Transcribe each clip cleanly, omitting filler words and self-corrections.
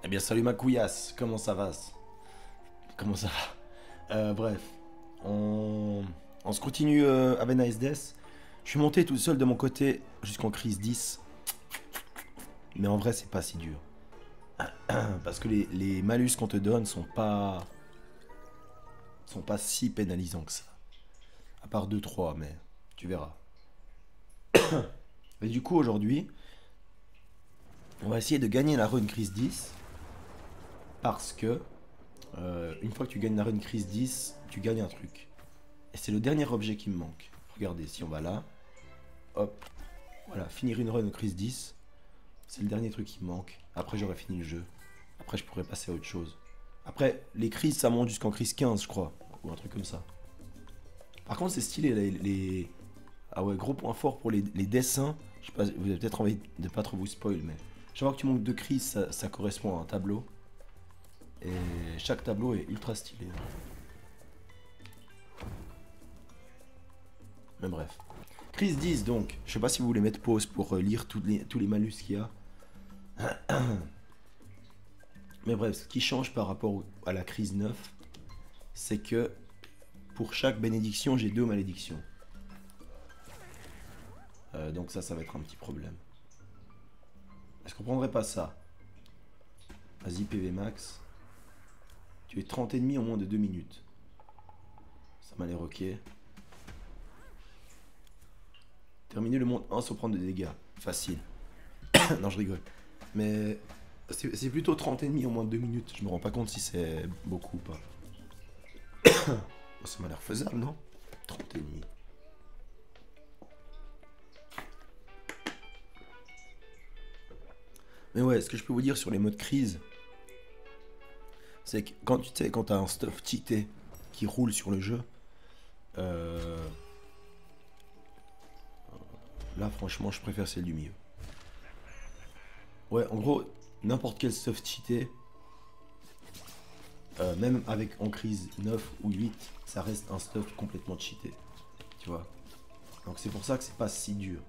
Eh bien, salut ma couillasse, comment ça va? Comment ça va? Bref, on, on se continue avec Nice Death. Je suis monté tout seul de mon côté jusqu'en crise 10, mais en vrai, c'est pas si dur. Parce que les malus qu'on te donne sont pas si pénalisants que ça. À part deux trois, mais tu verras. Et du coup, aujourd'hui, on va essayer de gagner la run crise 10 parce que une fois que tu gagnes la run crise 10, tu gagnes un truc. Et c'est le dernier objet qui me manque. Regardez, si on va là, hop, voilà, finir une run crise 10, c'est le dernier truc qui me manque. Après, j'aurai fini le jeu. Après, je pourrais passer à autre chose. Après, les crises, ça monte jusqu'en crise 15, je crois. Ou un truc comme ça. Par contre, c'est stylé, Ah ouais, gros point fort pour les dessins. Je sais pas, vous avez peut-être envie de pas trop vous spoil, mais... Je vois que tu manques de crises, ça correspond à un tableau. Et chaque tableau est ultra stylé. Mais bref. Crise 10, donc. Je sais pas si vous voulez mettre pause pour lire tous les malus qu'il y a. Mais bref, ce qui change par rapport à la crise 9, c'est que pour chaque bénédiction, j'ai deux malédictions. Donc ça va être un petit problème. Est-ce qu'on prendrait pas ça? Vas-y, PV max. Tu es 30 ennemis en moins de 2 minutes. Ça m'a l'air ok. Terminer le monde 1 sans prendre de dégâts. Facile. Non, je rigole. Mais c'est plutôt 30 ennemis en moins de 2 minutes. Je me rends pas compte si c'est beaucoup ou pas. Oh, ça m'a l'air faisable, non? 30 ennemis. Mais ouais, ce que je peux vous dire sur les modes crise, c'est que quand t'as un stuff cheaté qui roule sur le jeu, euh, là franchement je préfère celle du milieu. Ouais, en gros, n'importe quel stuff cheaté, même avec en crise 9 ou 8, ça reste un stuff complètement cheaté. Tu vois. Donc c'est pour ça que c'est pas si dur.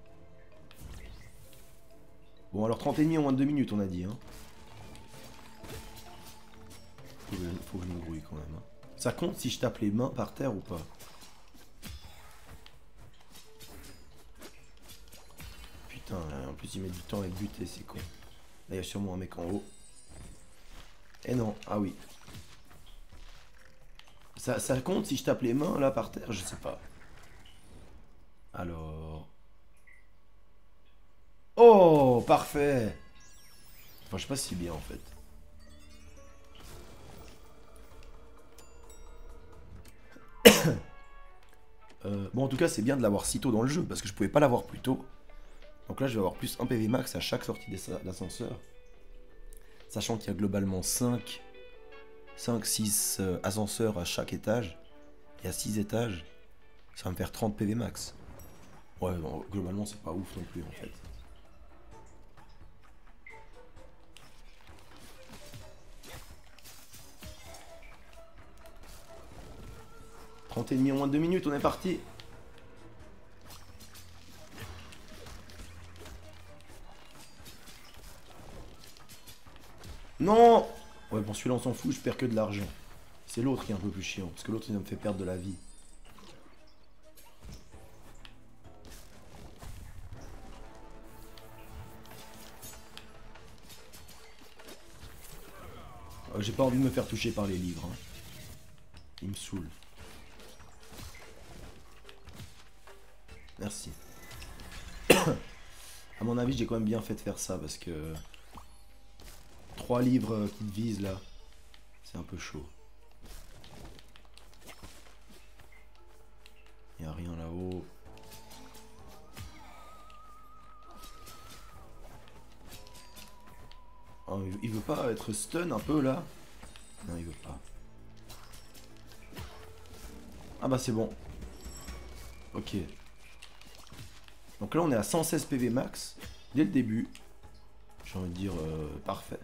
Bon alors 30 ennemis en moins de 2 minutes on a dit, hein. Faut que je me grouille quand même, hein. Ça compte si je tape les mains par terre ou pas? Putain, en plus il met du temps avec buter, c'est con. Là il y a sûrement un mec en haut. Eh non, ah oui. Ça compte si je tape les mains là par terre? Je sais pas. Alors... Oh, parfait. Enfin, je sais pas si c'est bien en fait. Bon, en tout cas, c'est bien de l'avoir si tôt dans le jeu parce que je pouvais pas l'avoir plus tôt. Donc là, je vais avoir plus 1 PV max à chaque sortie d'ascenseur. Sachant qu'il y a globalement 5, 6 ascenseurs à chaque étage. Et à 6 étages, ça va me faire 30 PV max. Ouais, bon, globalement, c'est pas ouf non plus en fait. 30 ennemis en moins de 2 minutes, on est parti. Non. Ouais, bon, celui-là, on s'en fout, je perds que de l'argent. C'est l'autre qui est un peu plus chiant, parce que l'autre, il me fait perdre de la vie. J'ai pas envie de me faire toucher par les livres, hein. Il me saoule. Merci. À mon avis, j'ai quand même bien fait de faire ça, parce que... 3 livres qui te visent, là, c'est un peu chaud. Il n'y a rien là-haut. Oh, il veut pas être stun un peu là? Non, il veut pas. Ah bah c'est bon. Ok. Donc là on est à 116 PV max dès le début. J'ai envie de dire parfait.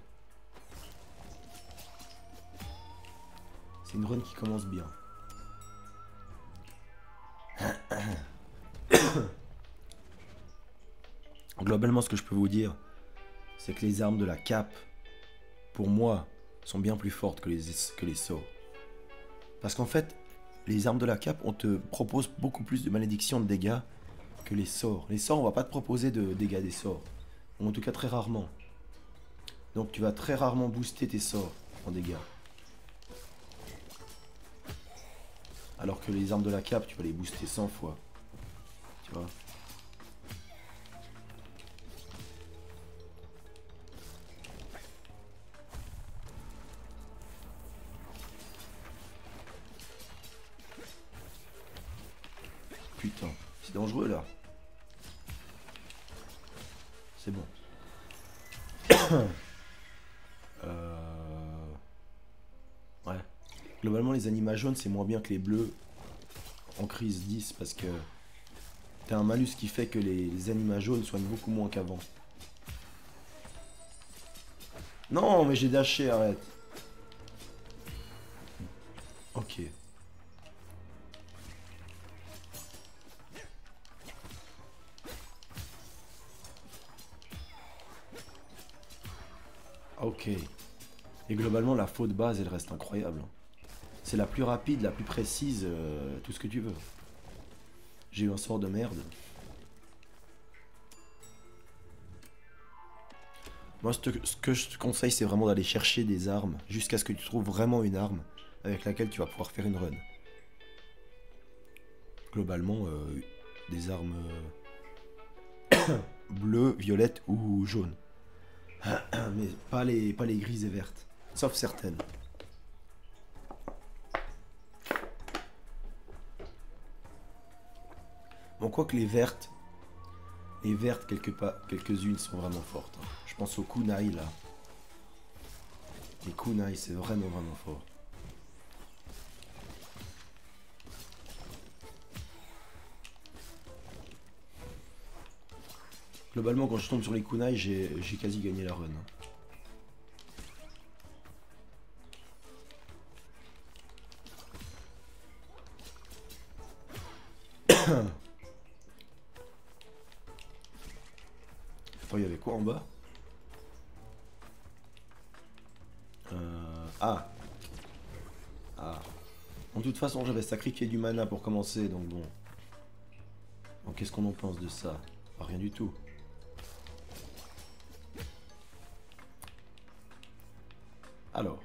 C'est une run qui commence bien. Globalement ce que je peux vous dire, c'est que les armes de la cape pour moi, sont bien plus fortes que les sorts. Parce qu'en fait, les armes de la cape, on te propose beaucoup plus de malédictions de dégâts que les sorts. Les sorts, on va pas te proposer de dégâts des sorts. Ou en tout cas très rarement. Donc tu vas très rarement booster tes sorts en dégâts. Alors que les armes de la cape, tu vas les booster 100 fois. Tu vois. Putain, c'est dangereux là. C'est bon. Ouais. Globalement, les animas jaunes, c'est moins bien que les bleus en crise 10 parce que t'as un malus qui fait que les animas jaunes soignent beaucoup moins qu'avant. Non, mais j'ai dashé, arrête. Ok. Ok. Et globalement, la faute de base, elle reste incroyable. C'est la plus rapide, la plus précise, tout ce que tu veux. J'ai eu un sort de merde. Moi, ce que je te conseille, c'est vraiment d'aller chercher des armes jusqu'à ce que tu trouves vraiment une arme avec laquelle tu vas pouvoir faire une run. Globalement, des armes bleues, violettes ou jaunes. Mais pas les grises et vertes. Sauf certaines. Bon, quoique les vertes, quelques-unes sont vraiment fortes. Hein. Je pense aux kunai là. Les kunai, c'est vraiment fort. Globalement, quand je tombe sur les kunai, j'ai quasi gagné la run. Attends, il y avait quoi en bas? Ah. En toute façon, j'avais sacrifié du mana pour commencer, donc bon. Donc qu'est-ce qu'on en pense de ça? Rien du tout. Alors.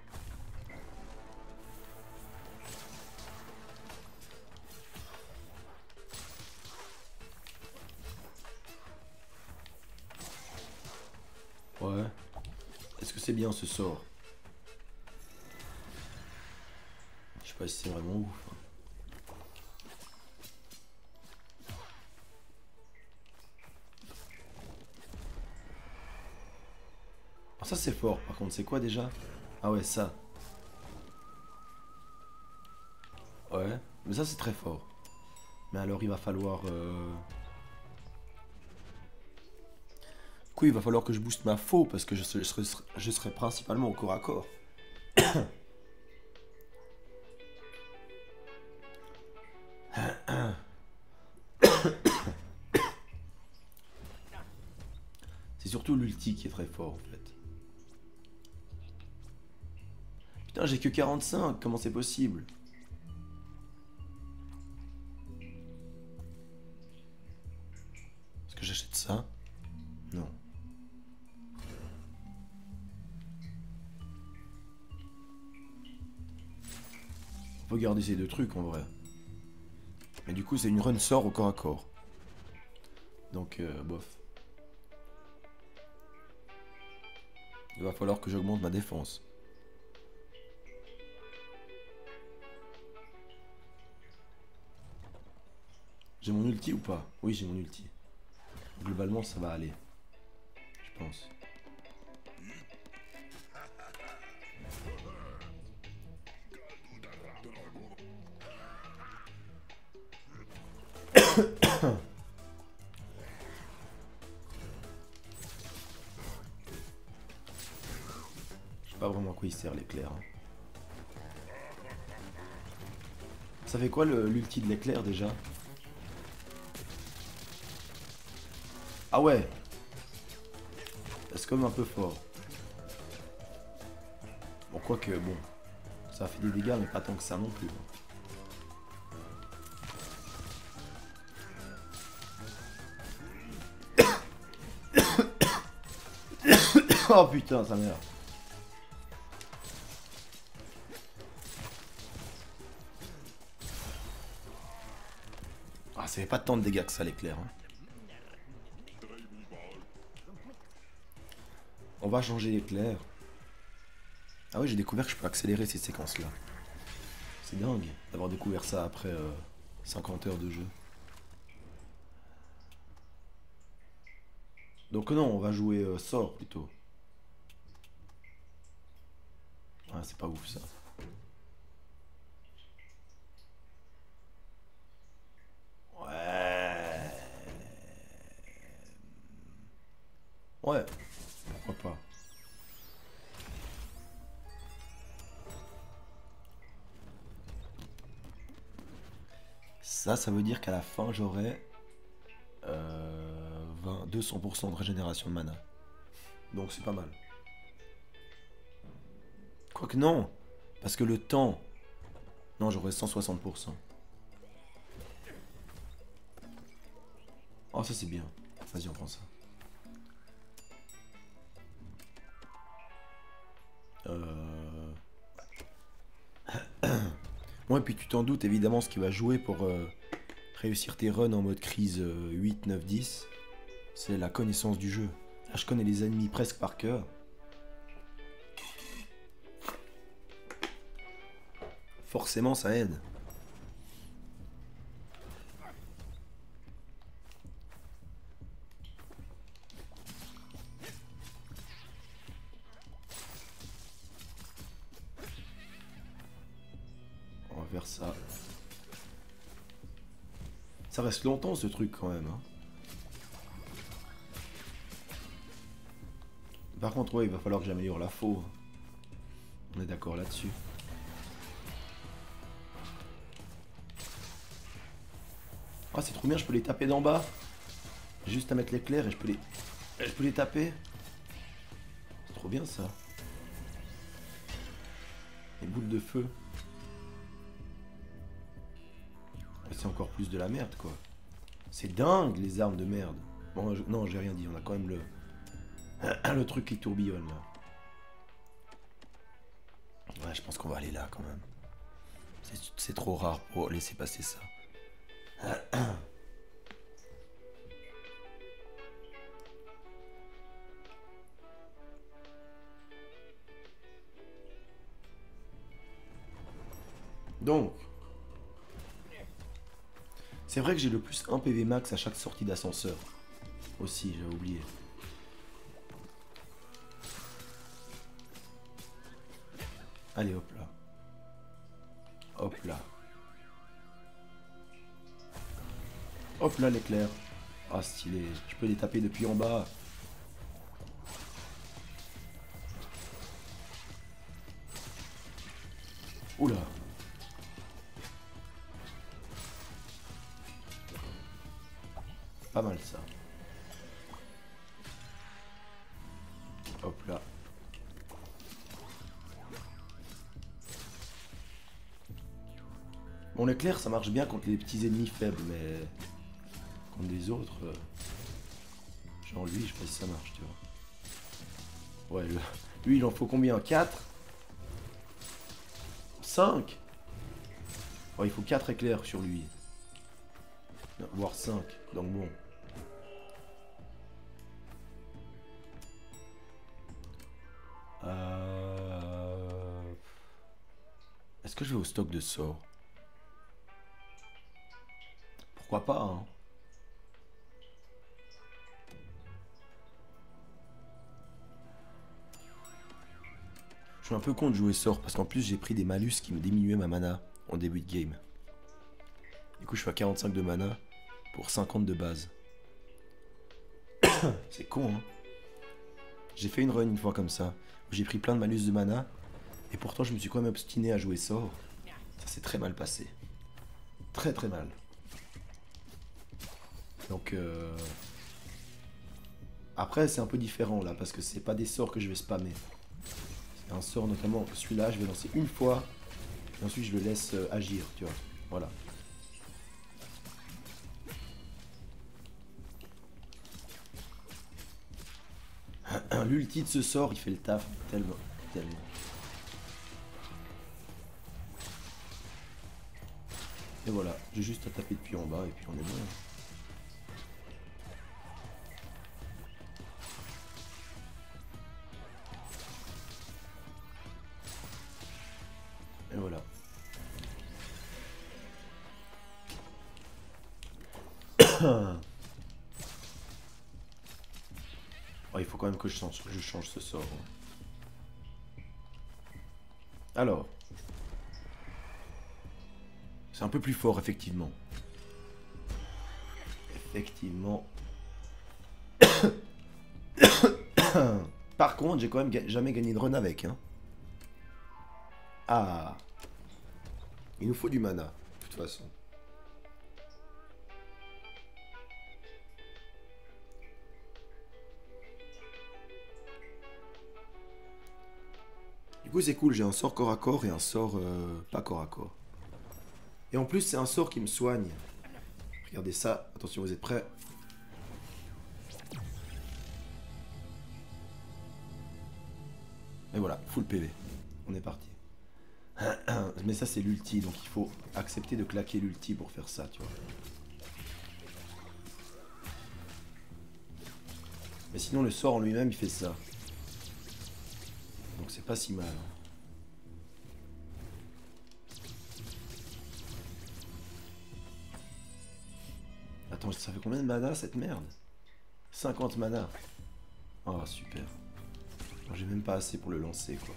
Ouais. Est-ce que c'est bien ce sort? Je sais pas si c'est vraiment ouf. Hein. Alors ça c'est fort, par contre, c'est quoi déjà? Ah ouais, ça. Ouais, mais ça c'est très fort. Mais alors il va falloir... Du coup, il va falloir que je booste ma faux parce que je serai principalement au corps à corps. C'est surtout l'ulti qui est très fort en fait. Putain, j'ai que 45, comment c'est possible? Est-ce que j'achète ça? Non. Faut garder ces deux trucs en vrai. Mais du coup, c'est une run sort au corps à corps. Donc, bof. Il va falloir que j'augmente ma défense. J'ai mon ulti ou pas? Oui, j'ai mon ulti. Globalement, ça va aller. Je pense. Je sais pas vraiment à quoi il sert l'éclair. Hein. Ça fait quoi l'ulti de l'éclair déjà? Ah ouais. C'est comme un peu fort. Bon, quoique, bon, ça a fait des dégâts, mais pas tant que ça non plus. Oh putain, sa mère. Ah, ça fait pas tant de dégâts que ça, l'éclair. Hein. On va changer l'éclair. Ah oui, j'ai découvert que je peux accélérer ces séquences-là. C'est dingue d'avoir découvert ça après 50 heures de jeu. Donc non, on va jouer sort plutôt. Ah, c'est pas ouf ça. Ouais. Ouais. Pourquoi pas. Ça veut dire qu'à la fin, j'aurai 200% de régénération de mana. Donc c'est pas mal. Quoique non, parce que le temps... Non, j'aurai 160%. Oh, ça c'est bien. Vas-y, on prend ça. Ouais, puis tu t'en doutes, évidemment, ce qui va jouer pour réussir tes runs en mode crise 8, 9, 10, c'est la connaissance du jeu. Là, je connais les ennemis presque par cœur. Forcément, ça aide. On va faire ça. Ça reste longtemps ce truc quand même. Hein. Par contre, ouais, il va falloir que j'améliore la faux. On est d'accord là-dessus. Ah, c'est trop bien, je peux les taper d'en bas. Juste à mettre l'éclair et je peux les taper. C'est trop bien ça. Les boules de feu. C'est encore plus de la merde quoi. C'est dingue les armes de merde. Bon, non, j'ai rien dit, on a quand même le truc qui tourbillonne là. Ouais, je pense qu'on va aller là quand même. C'est trop rare pour laisser passer ça. Donc, c'est vrai que j'ai le plus 1 PV max à chaque sortie d'ascenseur. Aussi, j'ai oublié. Allez, hop là. Hop là. Hop là, l'éclair. Ah, stylé. Je peux les taper depuis en bas. Oula. Pas mal ça. Hop là. Bon, l'éclair, ça marche bien contre les petits ennemis faibles, mais contre des autres, genre lui, je sais pas si ça marche, tu vois. Ouais, lui, il en faut combien? 4? 5? Ouais, il faut 4 éclairs sur lui. Voire 5, donc bon. Est-ce que je vais au stock de sorts? Pourquoi pas, hein? Je suis un peu con de jouer sort parce qu'en plus j'ai pris des malus qui me diminuaient ma mana en début de game. Du coup je suis à 45 de mana pour 50 de base. C'est con hein. J'ai fait une run une fois comme ça, où j'ai pris plein de malus de mana, et pourtant je me suis quand même obstiné à jouer sort. Ça s'est très mal passé. Très très mal. Donc après c'est un peu différent là, parce que c'est pas des sorts que je vais spammer. Un sort notamment, celui-là, je vais lancer une fois. Et ensuite, je le laisse agir, tu vois. Voilà. L'ulti de ce sort, il fait le taf tellement, tellement. Et voilà, j'ai juste à taper depuis en bas et puis on est bon. Et voilà. Oh, il faut quand même que je change ce sort. Alors. C'est un peu plus fort, effectivement. Effectivement. Par contre, j'ai quand même jamais gagné de run avec. Hein. Ah. Il nous faut du mana, de toute façon. Du coup, c'est cool, j'ai un sort corps à corps et un sort pas corps à corps. Et en plus, c'est un sort qui me soigne. Regardez ça. Attention, vous êtes prêts? Et voilà, full PV. On est parti. Mais ça, c'est l'ulti, donc il faut accepter de claquer l'ulti pour faire ça, tu vois. Mais sinon, le sort en lui-même, il fait ça. Donc c'est pas si mal. Attends, ça fait combien de mana cette merde? 50 mana. Oh, super. J'ai même pas assez pour le lancer, quoi.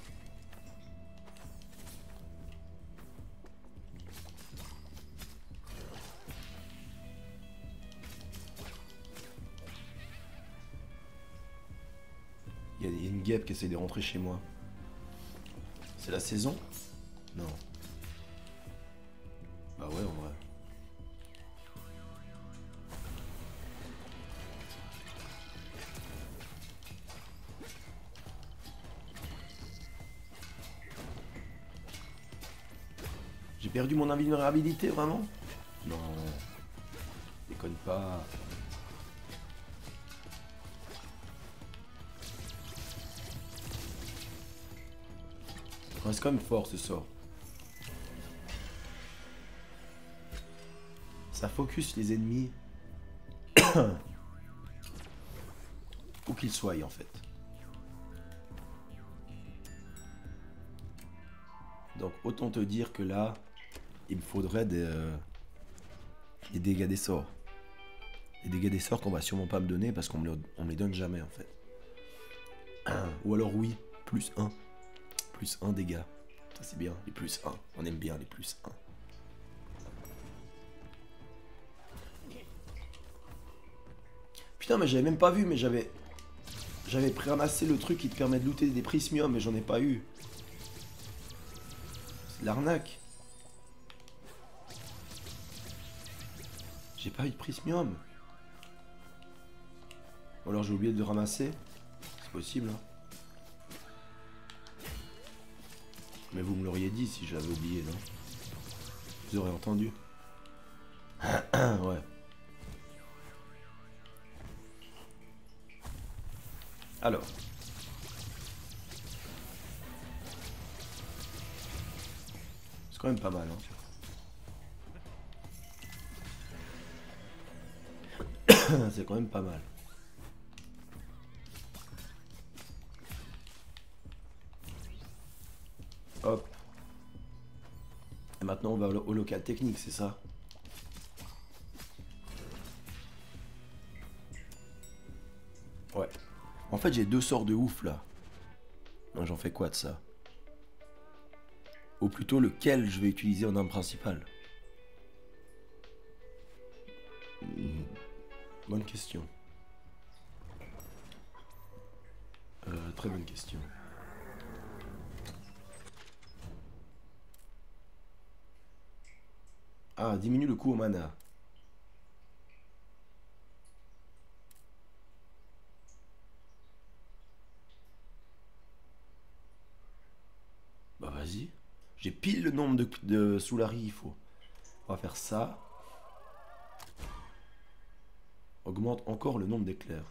Il y a une guêpe qui essaie de rentrer chez moi. C'est la saison? Non. Bah ouais, en vrai. J'ai perdu mon invulnérabilité, vraiment? Non. Déconne pas. C'est quand même fort, ce sort. Ça focus les ennemis. Où qu'ils soient, en fait. Donc, autant te dire que là, il me faudrait des dégâts des sorts. Des dégâts des sorts qu'on va sûrement pas me donner parce qu'on me les donne jamais, en fait. Ou alors, oui, plus 1. Plus 1 dégâts. Ça, c'est bien, les plus 1. On aime bien les plus 1. Putain, mais j'avais même pas vu, mais j'avais ramassé le truc qui te permet de looter des prismiums, mais j'en ai pas eu. C'est de l'arnaque. J'ai pas eu de prismium. Ou alors j'ai oublié de le ramasser. C'est possible, hein. Mais vous me l'auriez dit si j'avais oublié, non? Vous aurez entendu. Ouais. Alors. C'est quand même pas mal, hein. C'est quand même pas mal. Hop. Et maintenant on va au local technique, c'est ça? Ouais. En fait j'ai deux sorts de ouf là. J'en fais quoi de ça? Ou plutôt lequel je vais utiliser en arme principale? Bonne question. Très bonne question. Ah, diminue le coût au mana. Vas-y. J'ai pile le nombre de Soulari, il faut. On va faire ça. Augmente encore le nombre d'éclairs.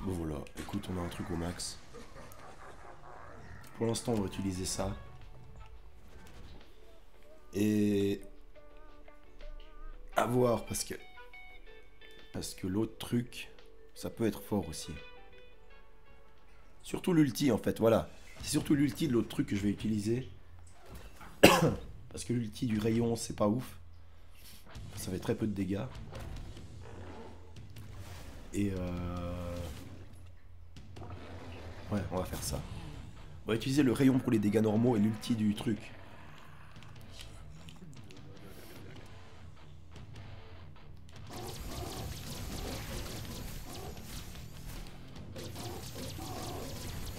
Bon voilà, écoute, on a un truc au max. Pour l'instant, on va utiliser ça. Et... à voir, parce que l'autre truc, ça peut être fort aussi. Surtout l'ulti, en fait, voilà. C'est surtout l'ulti de l'autre truc que je vais utiliser. Parce que l'ulti du rayon, c'est pas ouf. Ça fait très peu de dégâts. Et ouais, on va faire ça. On va utiliser le rayon pour les dégâts normaux et l'ulti du truc.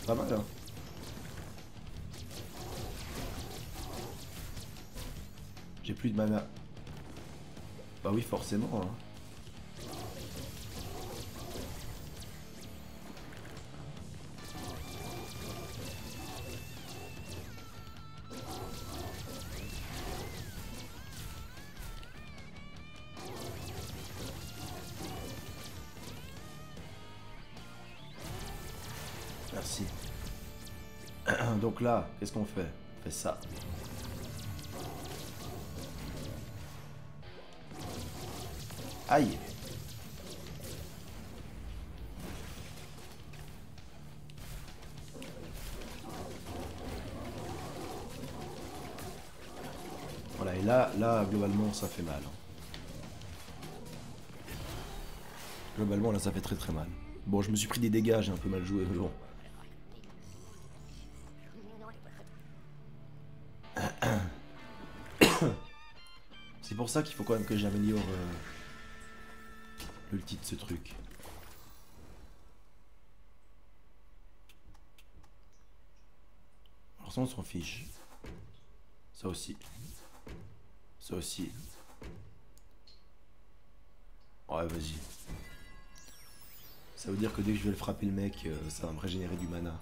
Pas mal, hein. J'ai plus de mana. Bah oui, forcément, hein. Merci. Donc là, qu'est-ce qu'on fait? On fait ça. Aïe. Voilà, et là, globalement, ça fait mal. Globalement, là, ça fait très très mal. Bon, je me suis pris des dégâts, j'ai un peu mal joué, mais bon. C'est pour ça qu'il faut quand même que j'améliore l'ulti de ce truc. Alors ça, on s'en fiche. Ça aussi. Ça aussi. Ouais, vas-y. Ça veut dire que dès que je vais le frapper le mec, ça va me régénérer du mana.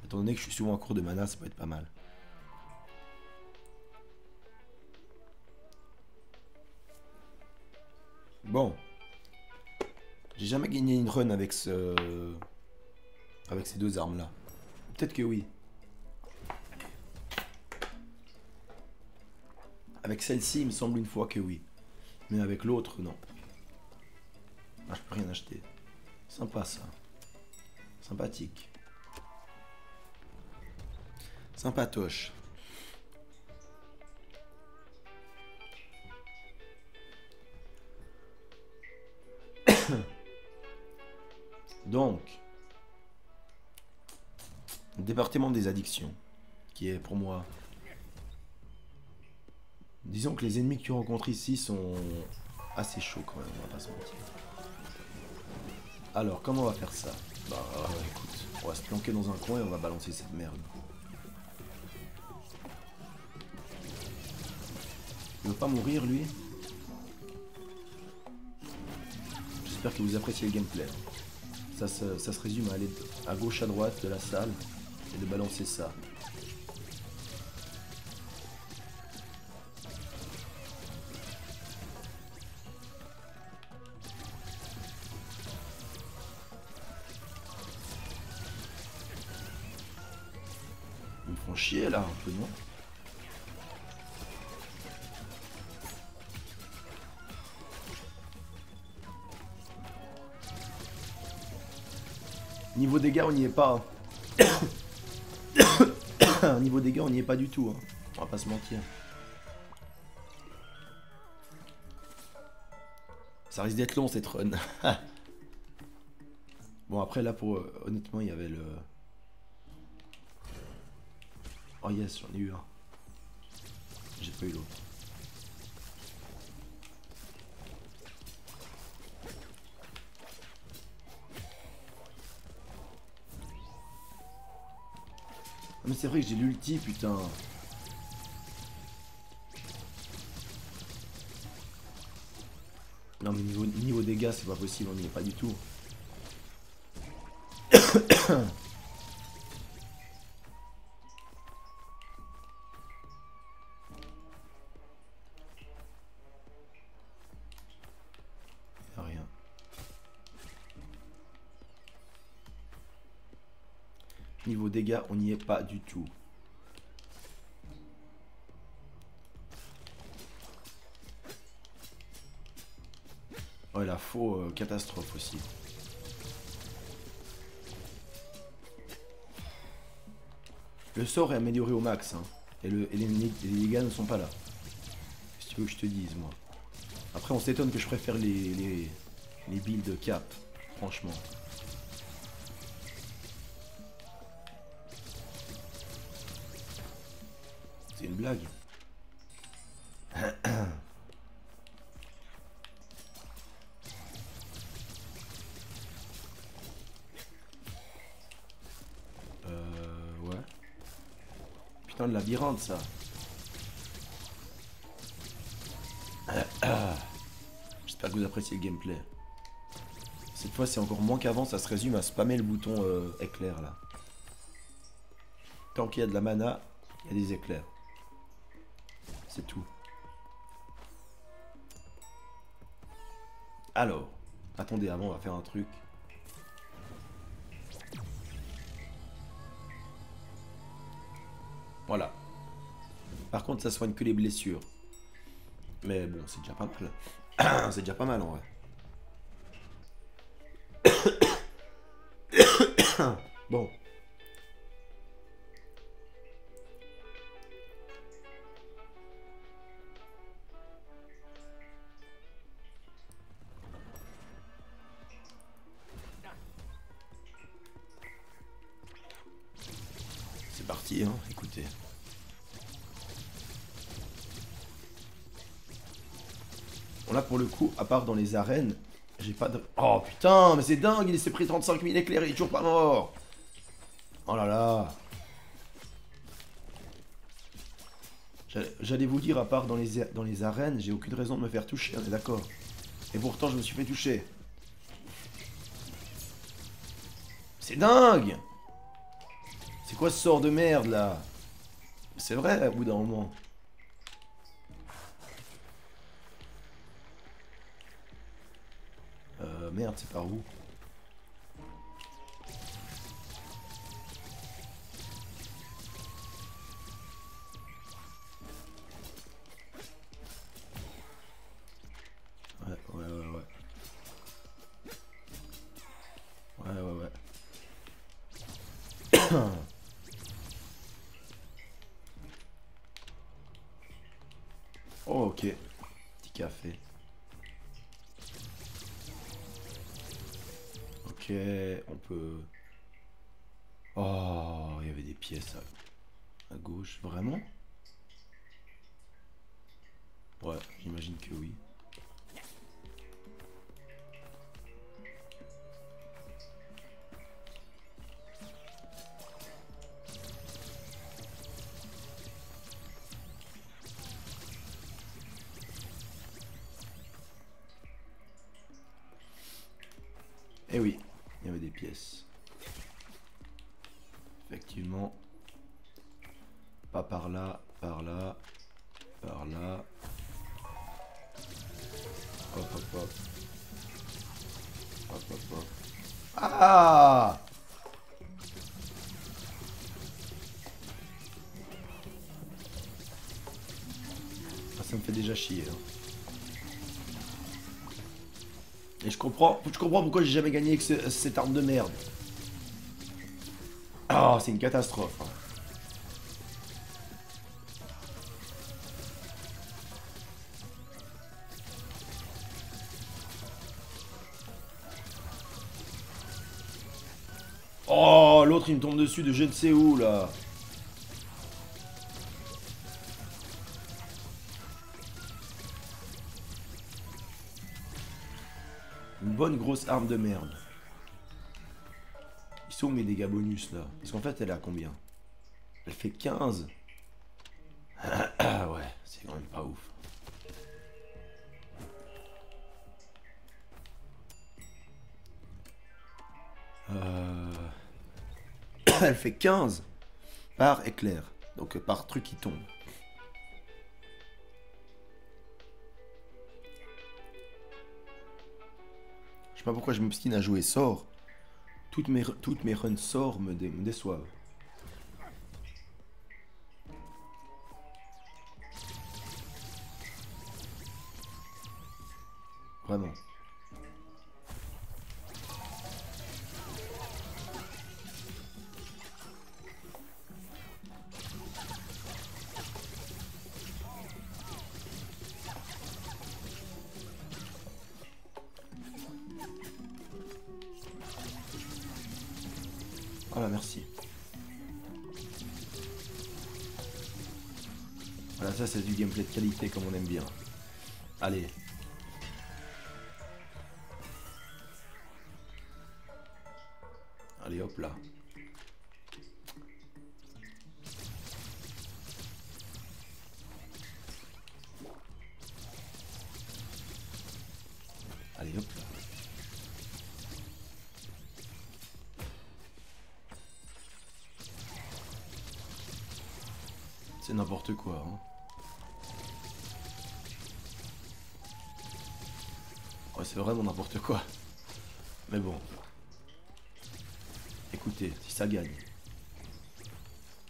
Étant donné que je suis souvent en cours de mana, ça peut être pas mal. Bon. J'ai jamais gagné une run avec ces deux armes-là. Peut-être que oui. Avec celle-ci, il me semble une fois que oui. Mais avec l'autre, non. Ah, je peux rien acheter. Sympa ça. Sympathique. Sympatoche. Donc, le département des addictions, qui est pour moi... Disons que les ennemis que tu rencontres ici sont assez chauds quand même, on va pas se mentir. Alors, comment on va faire ça? Bah écoute, on va se planquer dans un coin et on va balancer cette merde. Il veut pas mourir lui? J'espère que vous appréciez le gameplay. Ça se résume à aller à gauche à droite de la salle et de balancer ça. Ils me font chier là un peu, non? Niveau dégâts, on n'y est pas. Niveau dégâts, on n'y est pas du tout. Hein. On va pas se mentir. Ça risque d'être long cette run. Bon, après là, honnêtement, il y avait le... Oh yes, j'en ai eu un. J'ai pas eu l'autre. Mais c'est vrai que j'ai l'ulti, putain. Non mais niveau dégâts, c'est pas possible, on n'y est pas du tout. Niveau dégâts, on n'y est pas du tout. Ouais, la faux catastrophe aussi. Le sort est amélioré au max, hein. Et les dégâts ne sont pas là. Qu'est-ce que tu veux que je te dise, moi? Après, on s'étonne que je préfère les builds cap, franchement. C'est une blague. Ouais. Putain, le labyrinthe, ça. J'espère que vous appréciez le gameplay. Cette fois, c'est encore moins qu'avant, ça se résume à spammer le bouton éclair, là. Tant qu'il y a de la mana, il y a des éclairs. C'est tout. Alors, attendez, avant, on va faire un truc. Voilà. Par contre, ça soigne que les blessures. Mais bon, c'est déjà pas mal. C'est déjà pas mal, en vrai. Bon. C'est parti, hein, écoutez. Bon, là, pour le coup, à part dans les arènes, j'ai pas de... Oh, putain, mais c'est dingue, il s'est pris 35 000 éclairs, il est toujours pas mort. Oh là là. J'allais vous dire, à part dans les arènes, j'ai aucune raison de me faire toucher, on est d'accord. Et pourtant, je me suis fait toucher. C'est dingue. C'est quoi ce sort de merde, là? C'est vrai, au bout d'un moment. Merde, c'est par où? Ouais. Ouais. Oh, ok. Petit café. Ok, on peut... Oh, il y avait des pièces à gauche. Vraiment? Ouais, j'imagine que oui. Eh oui, il y avait des pièces. Effectivement. Pas par là, par là, par là. Hop, hop, hop. Hop, hop, hop. Ah! Ah, ça me fait déjà chier. Hein. Et je comprends pourquoi j'ai jamais gagné avec cette arme de merde. Ah, c'est une catastrophe. Hein. Oh, l'autre il me tombe dessus de je ne sais où là. Une bonne grosse arme de merde. Ils sont où mes dégâts bonus là? Parce qu'en fait elle est à combien? Elle fait 15. Ah ouais, c'est quand même pas ouf. Elle fait 15 par éclair. Donc par truc qui tombe. Je sais pas pourquoi je m'obstine à jouer sort. Toutes mes runs sort me déçoivent. Vraiment. Voilà, merci. Voilà, ça c'est du gameplay de qualité comme on aime bien. Allez. Allez, hop là. Allez, hop là. C'est n'importe quoi, hein. Ouais, c'est vraiment n'importe quoi. Mais bon. Écoutez, si ça gagne.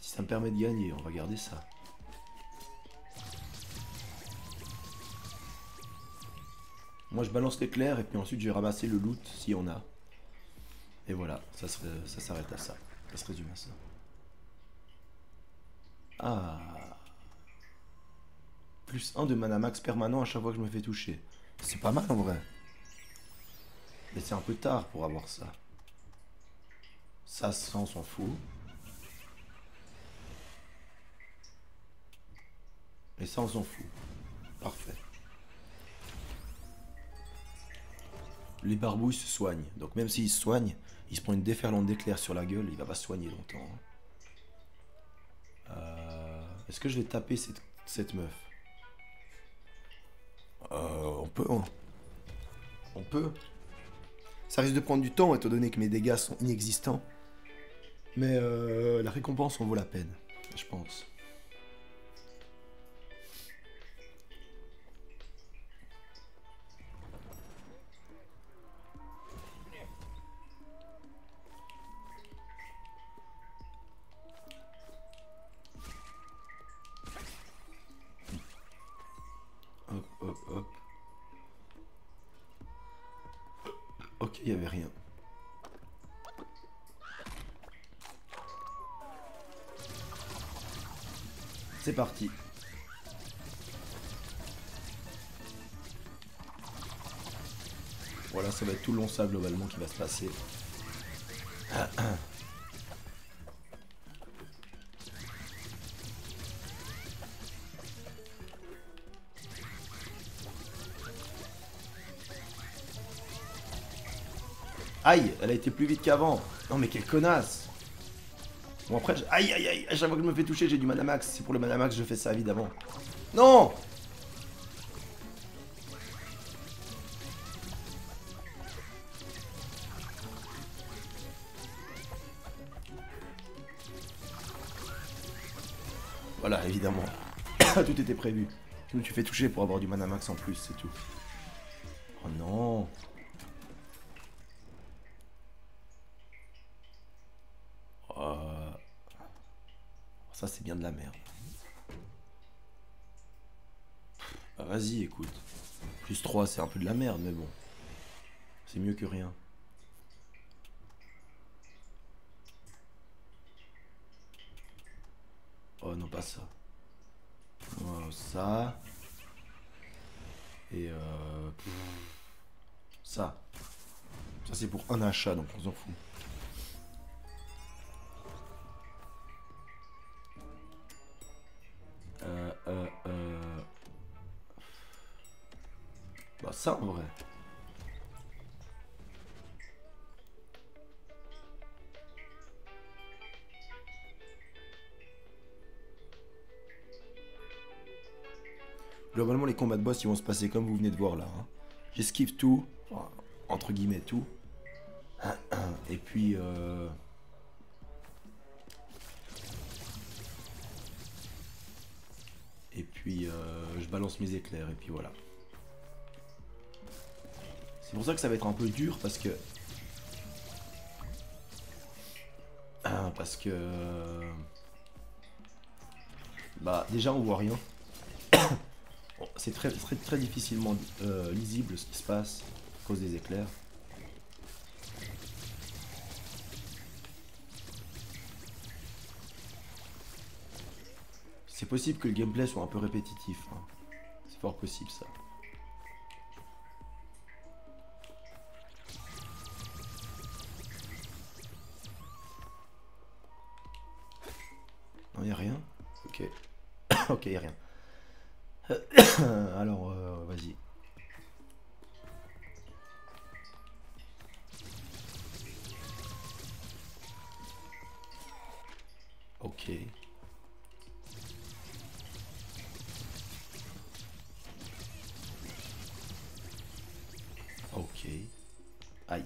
Si ça me permet de gagner, on va garder ça. Moi je balance l'éclair et puis ensuite je vais ramasser le loot si on a. Et voilà, ça s'arrête à ça. Ça se résume à ça. Ah. Plus 1 de mana max permanent à chaque fois que je me fais toucher. C'est pas mal en vrai. Mais c'est un peu tard pour avoir ça. Ça on s'en fout. Et ça on s'en fout. Parfait. Les barbouilles se soignent. Donc même s'il se soigne, il se prend une déferlante d'éclairs sur la gueule, il va pas se soigner longtemps. Est-ce que je vais taper cette meuf? On peut. Hein. On peut. Ça risque de prendre du temps étant donné que mes dégâts sont inexistants. Mais la récompense en vaut la peine, je pense. Hop, hop, hop. Ok, il n'y avait rien. C'est parti. Voilà, ça va être tout le long ça globalement qui va se passer. Aïe, elle a été plus vite qu'avant. Non mais quelle connasse. Bon après, aïe aïe aïe, à chaque fois que je me fais toucher j'ai du mana max. C'est pour le mana max je fais ça évidemment. Non. Voilà, évidemment. Tout était prévu. Je me suis fait toucher pour avoir du mana max en plus, c'est tout. Oh non. Ça c'est bien de la merde. Bah, vas-y, écoute. Plus 3 c'est un peu de la merde, mais bon. C'est mieux que rien. Oh non, pas ça. Oh, ça. Et ça. Ça c'est pour un achat, donc on s'en fout. Bah ça en vrai. Globalement les combats de boss ils vont se passer comme vous venez de voir là. Hein. J'esquive tout, enfin, entre guillemets tout. Et puis je balance mes éclairs et puis voilà. C'est pour ça que ça va être un peu dur parce que bah déjà on voit rien. Bon, c'est très difficilement lisible ce qui se passe à cause des éclairs. C'est possible que le gameplay soit un peu répétitif. Hein. C'est fort possible ça. Non, y a rien. Ok. Ok, y a rien. Alors, vas-y. Ok. Ok. Aïe.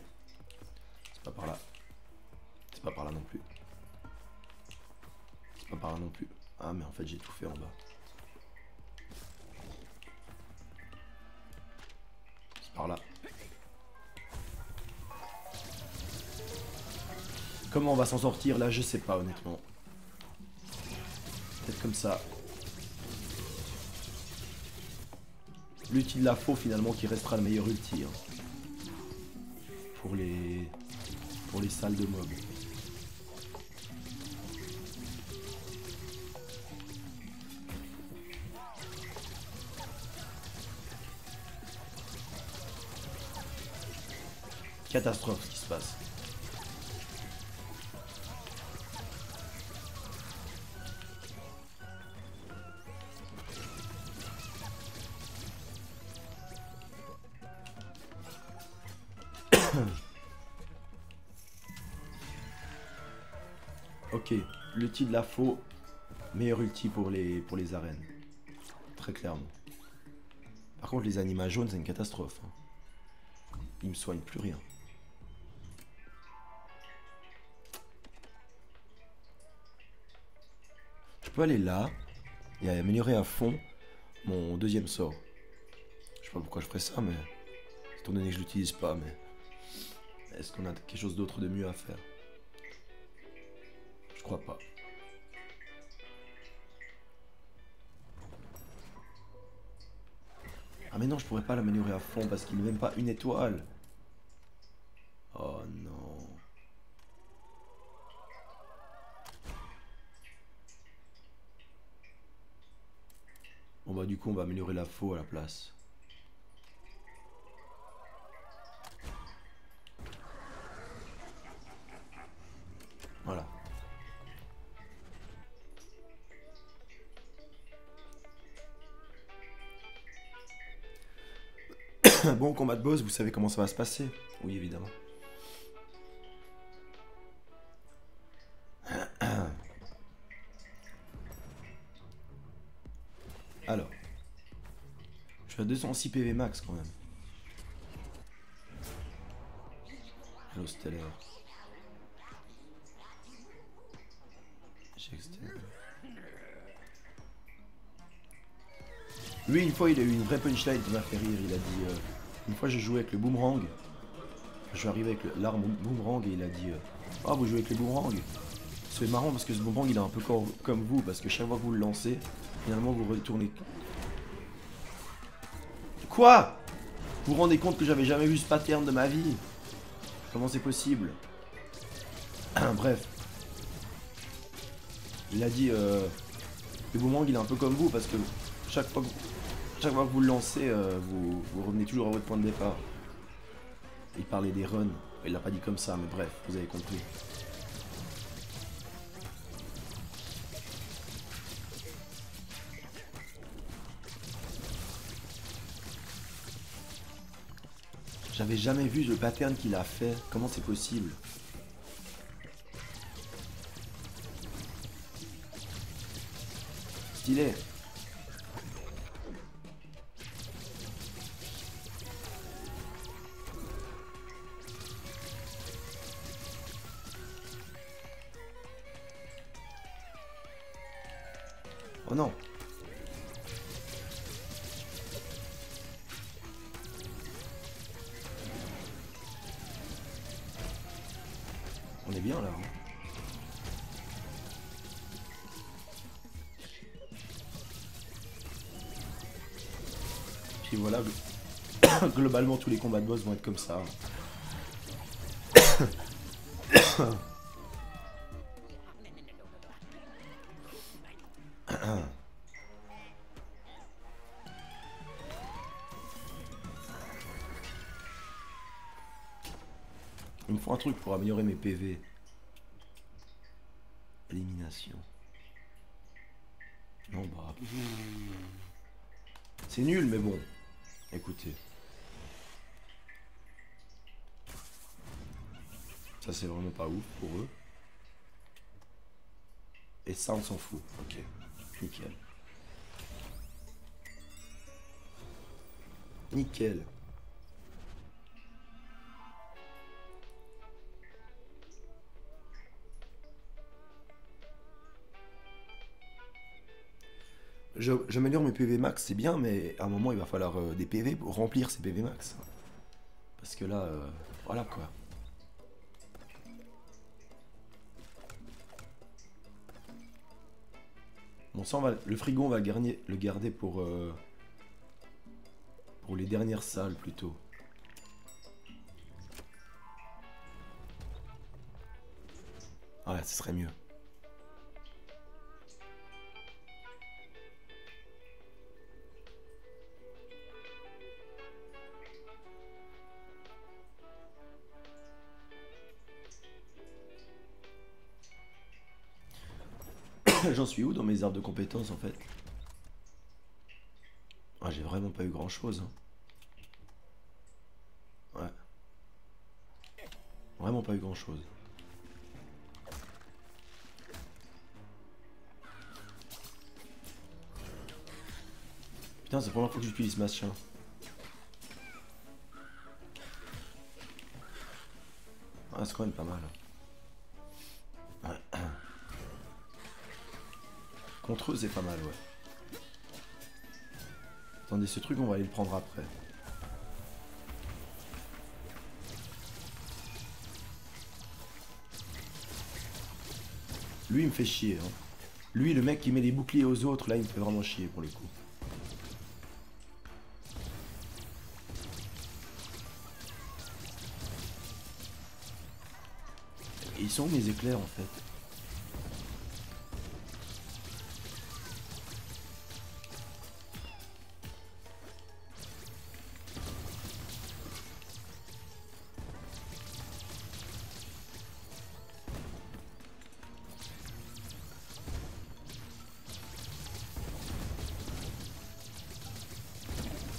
C'est pas par là. C'est pas par là non plus. C'est pas par là non plus. Ah mais en fait j'ai tout fait en bas. C'est par là. Comment on va s'en sortir là, je sais pas honnêtement. Peut-être comme ça. L'ulti de la faux finalement qui restera le meilleur ulti. Hein. Pour les salles de mobs. Catastrophe ce qui se passe. Ok, l'ulti de la faux, meilleur ulti pour les arènes. Très clairement. Par contre les animas jaunes c'est une catastrophe. Hein. Ils me soignent plus rien. Je peux aller là et améliorer à fond mon deuxième sort. Je sais pas pourquoi je ferais ça, mais étant donné que je l'utilise pas, mais est-ce qu'on a quelque chose d'autre de mieux à faire? Je crois pas. Ah mais non, je pourrais pas l'améliorer à fond parce qu'il n'est même pas une étoile. Oh non. Bon bah du coup on va améliorer la faux à la place. Voilà. Bon combat de boss, vous savez comment ça va se passer? Oui évidemment. Alors. Je suis à 206 PV max quand même. Hello Stellar. Lui une fois il a eu une vraie punchline qui m'a fait rire. Il a dit une fois j'ai joué avec le boomerang. Je suis arrivé avec l'arme boomerang et il a dit ah vous jouez avec le boomerang. C'est marrant parce que ce boomerang il est un peu comme vous. Parce que chaque fois que vous le lancez, finalement vous retournez. Quoi? Vous vous rendez compte que j'avais jamais vu ce pattern de ma vie? Comment c'est possible? Bref. Il a dit le boomerang il est un peu comme vous parce que chaque fois que vous le lancez, vous revenez toujours à votre point de départ. Il parlait des runs. Il l'a pas dit comme ça, mais bref, vous avez compris. J'avais jamais vu le pattern qu'il a fait. Comment c'est possible? Stylé. Oh non. On est bien là. Hein. voilà, globalement tous les combats de boss vont être comme ça. Il me faut un truc pour améliorer mes PV. Élimination. Non bah... C'est nul mais bon. Écoutez. Ça c'est vraiment pas ouf pour eux. Et ça on s'en fout. Ok. Nickel. Nickel. J'améliore mes PV max, c'est bien, mais à un moment il va falloir des PV pour remplir ces PV max. Parce que là, voilà quoi. Bon, ça, le frigo, on va le garder pour les dernières salles plutôt. Ouais, ce serait mieux. J'en suis où dans mes arbres de compétences en fait? Ah, j'ai vraiment pas eu grand chose. Ouais. Vraiment pas eu grand chose. Putain, c'est la première fois que j'utilise ce machin. Ah, c'est quand même pas mal. Contre eux, c'est pas mal, ouais. Attendez, ce truc, on va aller le prendre après. Lui, il me fait chier. Hein. Lui, le mec qui met des boucliers aux autres, là, il me fait vraiment chier pour le coup. Et ils sont où mes éclairs, en fait?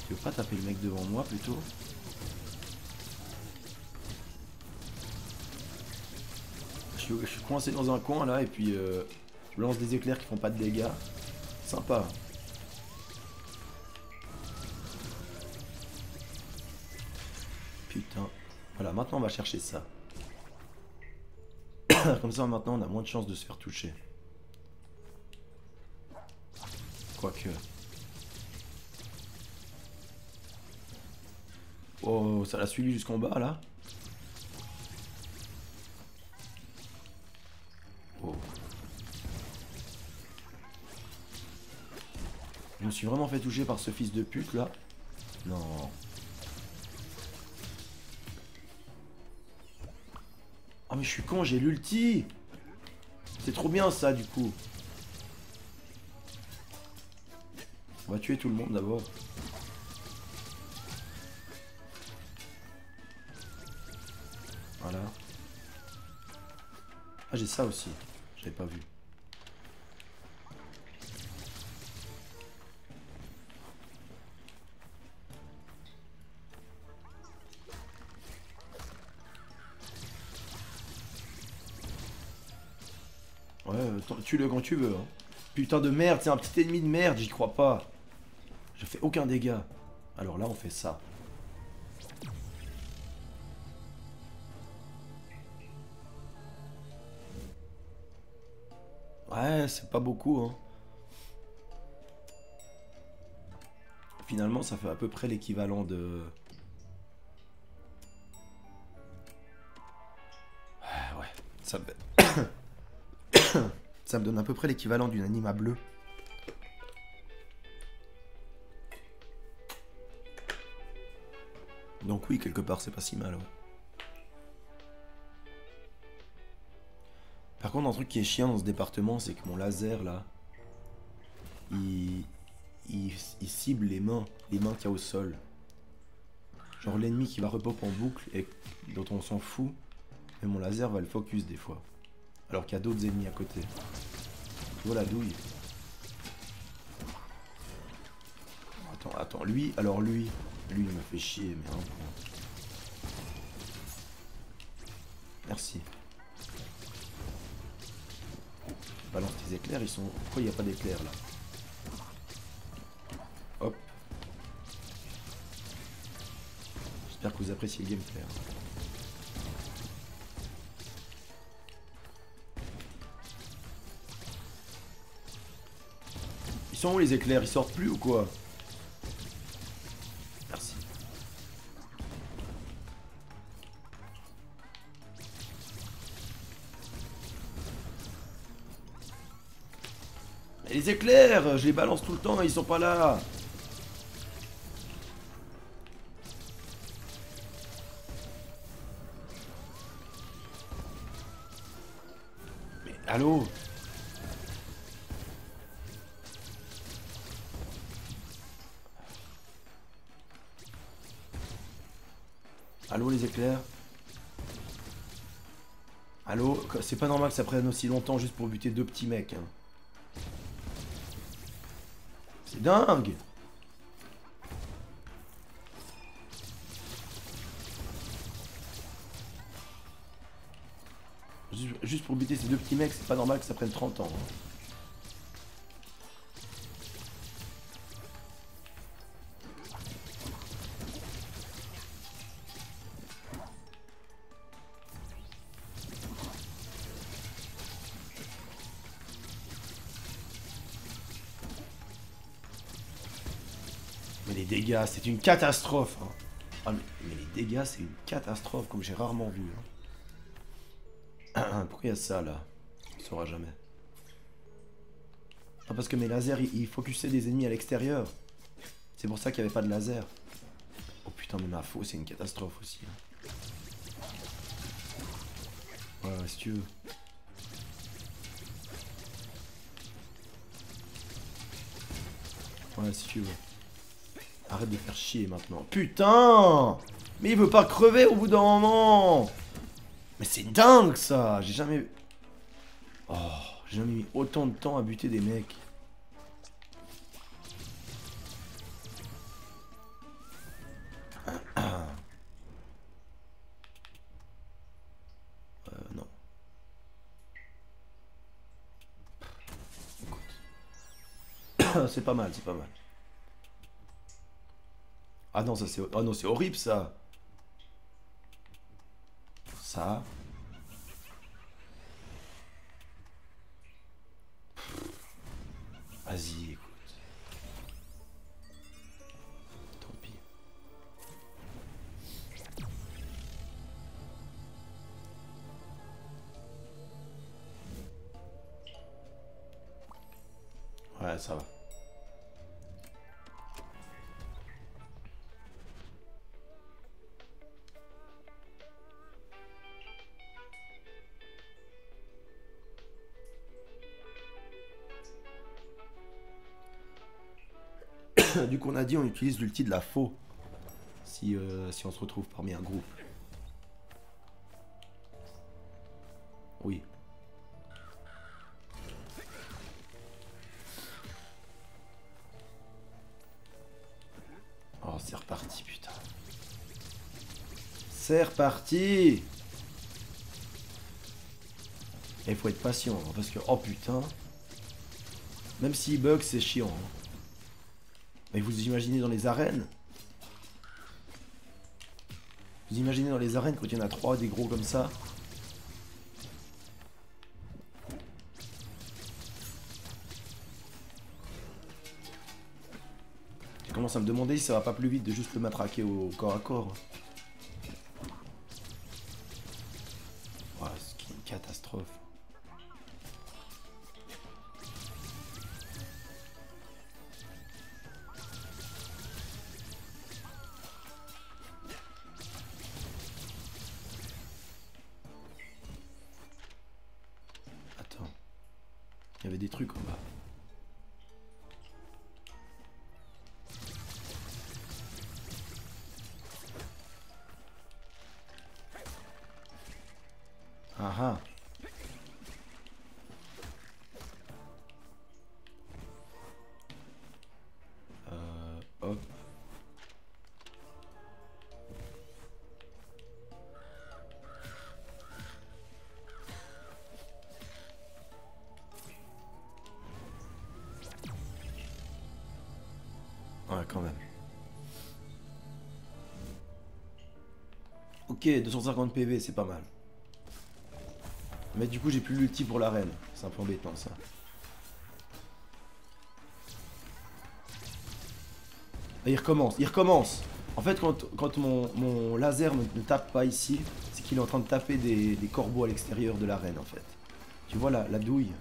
Tu veux pas taper le mec devant moi, plutôt? Je suis coincé dans un coin, là, et puis je lance des éclairs qui font pas de dégâts. Sympa. Putain. Voilà, maintenant on va chercher ça. Comme ça, maintenant, on a moins de chances de se faire toucher. Quoique... Oh, ça l'a suivi jusqu'en bas, là. Oh. Je me suis vraiment fait toucher par ce fils de pute, là. Non. Oh, mais je suis con, j'ai l'ulti. C'est trop bien, ça, du coup. On va tuer tout le monde, d'abord. Voilà. Ah, j'ai ça aussi. J'avais pas vu. Ouais, tue-le quand tu veux. Hein. Putain de merde, c'est un petit ennemi de merde, j'y crois pas. Je fais aucun dégât. Alors là, on fait ça. Ouais, c'est pas beaucoup, hein. Finalement, ça fait à peu près l'équivalent de... Ouais, ça me... ça me donne à peu près l'équivalent d'une anima bleue. Donc oui, quelque part, c'est pas si mal, ouais. Par contre, un truc qui est chiant dans ce département, c'est que mon laser, là, il, il cible les mains qu'il y a au sol. Genre l'ennemi qui va repop en boucle et dont on s'en fout, mais mon laser va le focus des fois. Alors qu'il y a d'autres ennemis à côté. Tu vois la douille? Attends, lui, il me fait chier, mais un point. Merci. Balance tes éclairs, ils sont... Pourquoi il n'y a pas d'éclairs là? Hop. J'espère que vous appréciez le gameplay. Ils sont où les éclairs? Ils sortent plus ou quoi? Merci. Mais les éclairs, je les balance tout le temps, ils sont pas là. Mais allô? Allô les éclairs? Allô? C'est pas normal que ça prenne aussi longtemps juste pour buter deux petits mecs. Hein. C'est dingue! Juste pour buter ces deux petits mecs, c'est pas normal que ça prenne 30 ans. Hein. Mais les dégâts, c'est une catastrophe. Hein. Ah, mais les dégâts, c'est une catastrophe, comme j'ai rarement vu. Hein. Pourquoi il y a ça, là? On saura jamais. Ah, parce que mes lasers, ils focusaient des ennemis à l'extérieur. C'est pour ça qu'il n'y avait pas de laser. Oh putain, mais ma faux, c'est une catastrophe aussi. Hein. Ouais, si tu veux. Ouais, si tu veux. Arrête de faire chier maintenant. Putain! Mais il veut pas crever au bout d'un moment! Mais c'est dingue ça! J'ai jamais... Oh, j'ai jamais mis autant de temps à buter des mecs. Non. C'est pas mal, c'est pas mal. Ah non, ça c'est... Oh non, c'est horrible ça! Ça... Vas-y, écoute. Tant pis. Ouais, ça va. Du coup, on a dit on utilise l'ulti de la faux. Si on se retrouve parmi un groupe. Oui. Oh, c'est reparti, putain. C'est reparti! Et il faut être patient, hein, parce que, oh putain. Même s'il bug, c'est chiant. Hein. Mais vous imaginez dans les arènes? Vous imaginez dans les arènes quand il y en a 3 des gros comme ça? Je commence à me demander si ça va pas plus vite de juste le matraquer au corps à corps. Ouais, c'est une catastrophe. Il y avait des trucs en bas. Ah ah. Hop. Ouais, quand même. Ok, 250 PV, c'est pas mal. Mais du coup, j'ai plus l'ulti pour l'arène. C'est un peu embêtant, ça. Et il recommence, il recommence. En fait, quand mon laser ne tape pas ici, c'est qu'il est en train de taper des corbeaux à l'extérieur de l'arène, en fait. Tu vois la douille?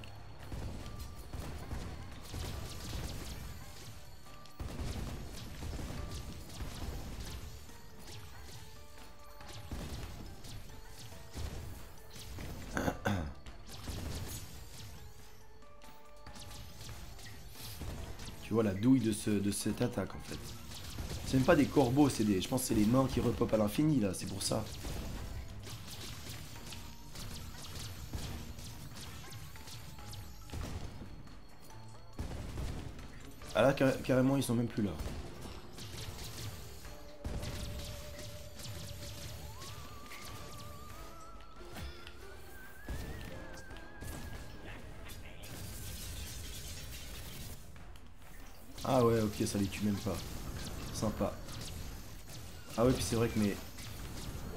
Tu vois la douille de cette attaque, en fait. C'est même pas des corbeaux, c'est des, je pense que c'est les mains qui repopent à l'infini, là, c'est pour ça. Ah là, carrément, ils sont même plus là. Ah ouais, ok, ça les tue même pas. Sympa. Ah ouais, puis c'est vrai que mes...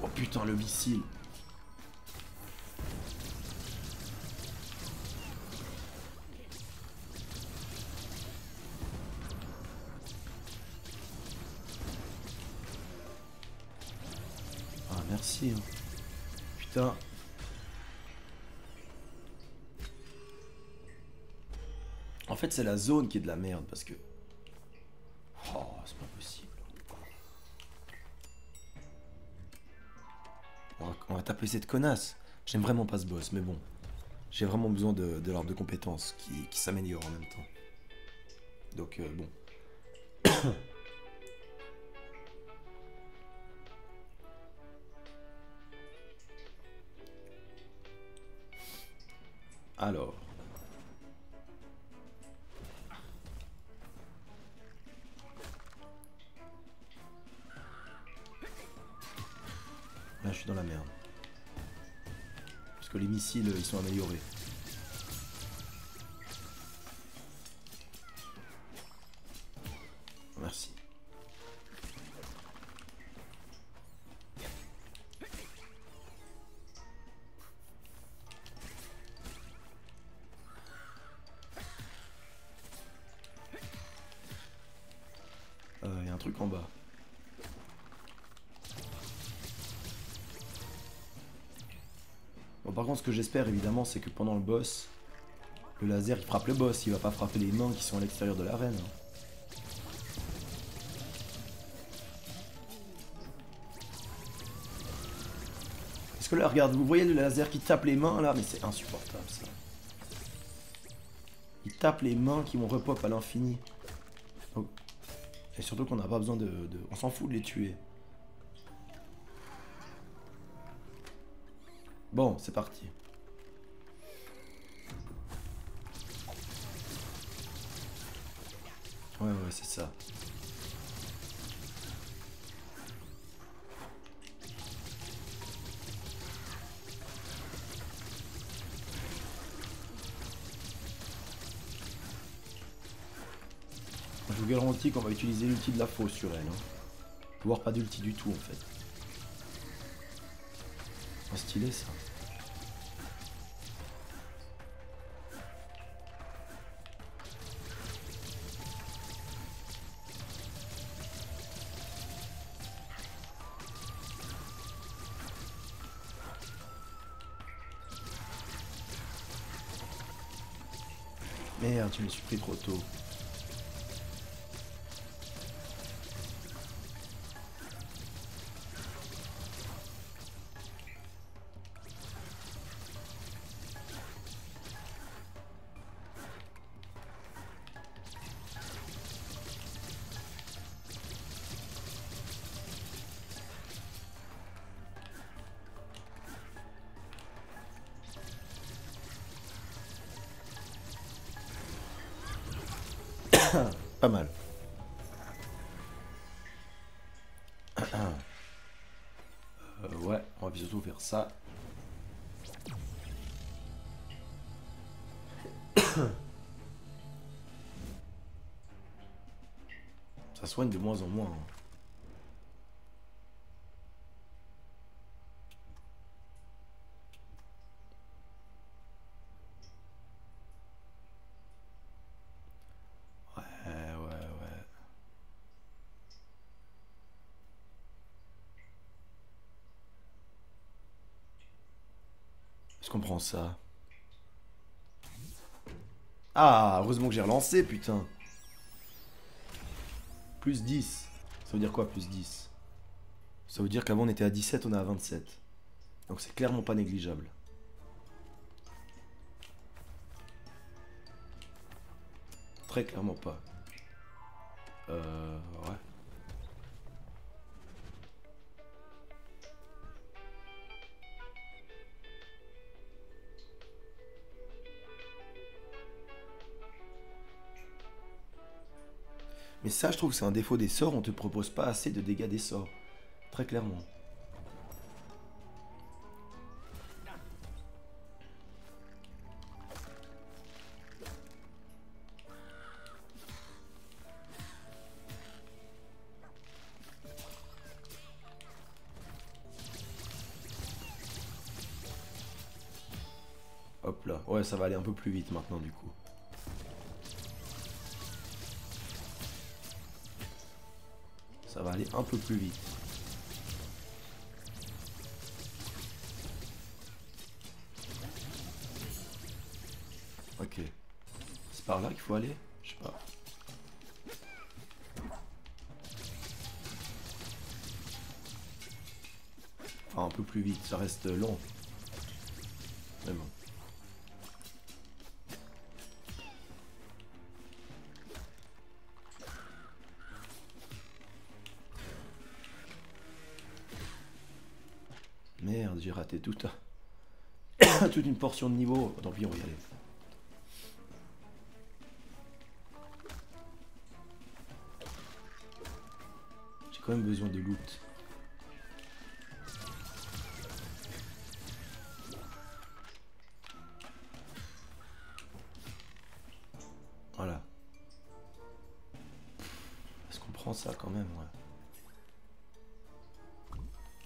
Oh putain, le missile. Ah, merci. Hein. Putain. En fait, c'est la zone qui est de la merde, parce que... Oh, c'est pas possible. On va taper cette connasse. J'aime vraiment pas ce boss, mais bon. J'ai vraiment besoin de l'arbre de compétences qui s'améliore en même temps. Donc, bon. Alors. Là, je suis dans la merde. Parce que les missiles, ils sont améliorés. Merci. Il y a un truc en bas. Bon, par contre, ce que j'espère, évidemment, c'est que pendant le boss, le laser, il frappe le boss. Il va pas frapper les mains qui sont à l'extérieur de l'arène. Hein. Parce que là, regarde, vous voyez le laser qui tape les mains, là? Mais c'est insupportable, ça. Il tape les mains qui vont repop à l'infini. Oh. Et surtout qu'on n'a pas besoin de... On s'en fout de les tuer. Bon, c'est parti. Ouais, c'est ça. Je vous garantis qu'on va utiliser l'ulti de la fausse sur elle. Hein. Voire pas d'ulti du tout, en fait. Oh, stylé, ça. Merde, tu me suis pris trop tôt. Pas mal. Ouais, on va surtout faire ça. Ça soigne de moins en moins. Hein. Ouais. Est-ce qu'on prend ça? Ah, heureusement que j'ai relancé, putain. Plus 10. Ça veut dire quoi, plus 10? Ça veut dire qu'avant on était à 17, on est à 27. Donc c'est clairement pas négligeable. Très clairement pas. Ouais. Mais ça, je trouve que c'est un défaut des sorts, on te propose pas assez de dégâts des sorts. Très clairement. Hop là. Ouais, ça va aller un peu plus vite maintenant du coup. Ça va aller un peu plus vite. Ok. C'est par là qu'il faut aller? Je sais pas. Enfin, un peu plus vite, ça reste long. Mais bon. Merde, j'ai raté toute une portion de niveau. Tant pis, on va y aller. J'ai quand même besoin de loot. Voilà. Est-ce qu'on prend ça quand même, ouais.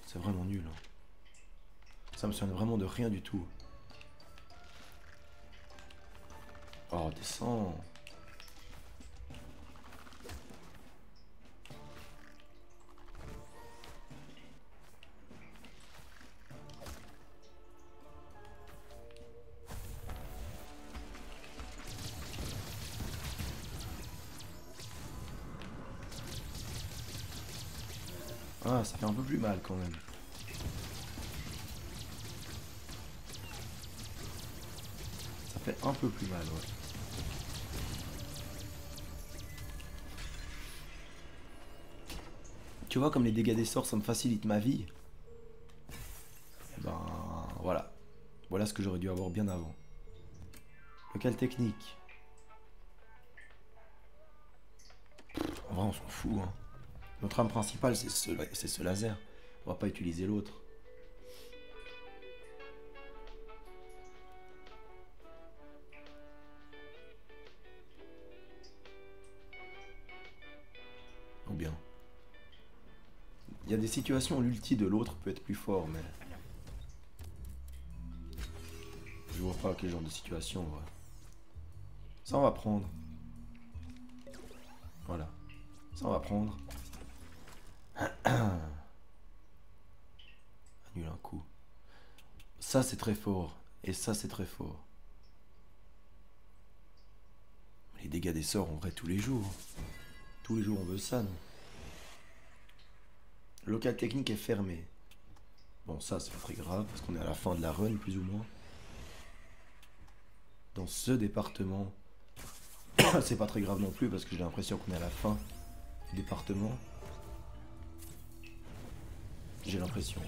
C'est vraiment nul. Hein. Ça me soigne vraiment de rien du tout. Oh, descends. Ah, ça fait un peu plus mal quand même. Ça fait un peu plus mal, ouais. Tu vois, comme les dégâts des sorts, ça me facilite ma vie. Et ben, voilà. Voilà ce que j'aurais dû avoir bien avant. Local technique. En vrai, on s'en fout, hein. Notre arme principale, c'est ce laser. On va pas utiliser l'autre. Ou bien. Il y a des situations où l'ulti de l'autre peut être plus fort, mais... Je vois pas quel genre de situation, ouais. Ça, on va prendre. Voilà. Ça, on va prendre. Annule un coup. Ça, c'est très fort. Et ça, c'est très fort. Les dégâts des sorts, en vrai, tous les jours. Tous les jours, on veut ça, non? Le local technique est fermé. Bon, ça, c'est pas très grave, parce qu'on est à la fin de la run, plus ou moins. Dans ce département, c'est pas très grave non plus, parce que j'ai l'impression qu'on est à la fin du département. J'ai l'impression.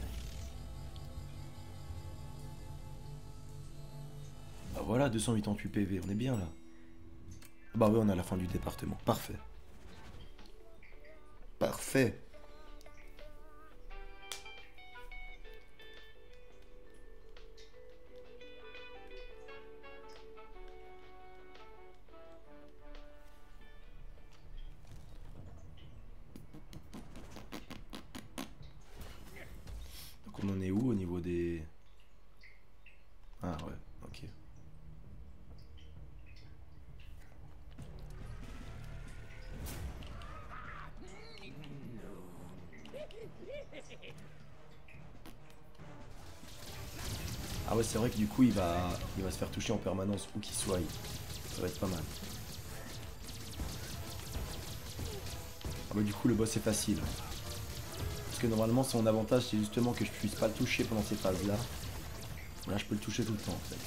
Bah voilà, 288 PV, on est bien là. Bah oui, on est à la fin du département. Parfait. Parfait. Donc on en est où au niveau des... Ah ouais, ok. Ah ouais, c'est vrai que du coup, il va se faire toucher en permanence où qu'il soit. Ça va être pas mal. Ah bah du coup, le boss est facile. Parce que normalement, son avantage, c'est justement que je puisse pas le toucher pendant ces phases-là. Là, je peux le toucher tout le temps, en fait.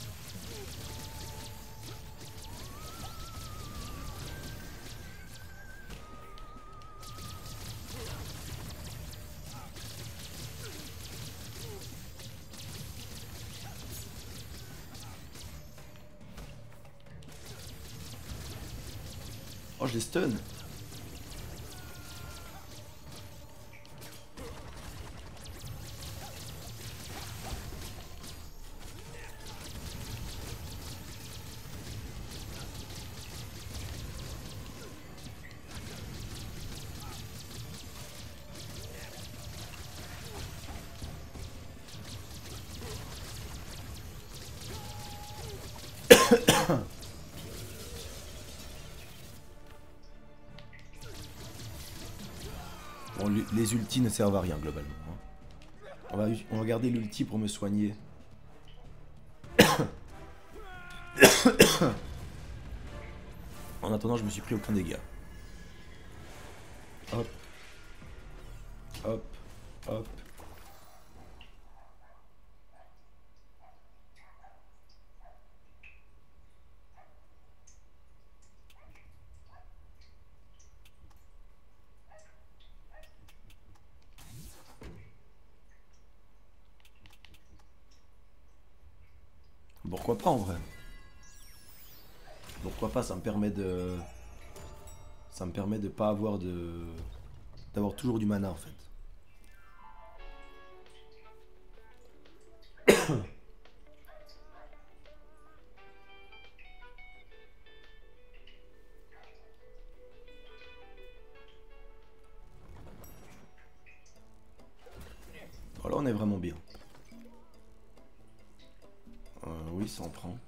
Oh, je les stun. Bon, les ultis ne servent à rien, globalement. Hein. On va garder l'ulti pour me soigner. En attendant, je me suis pris aucun dégât. Hop. Hop. Hop. Pourquoi pas en vrai? Pourquoi pas, ça me permet de... Ça me permet de pas avoir de... D'avoir toujours du mana en fait. Voilà, on est vraiment bien. Oui, ça en prend.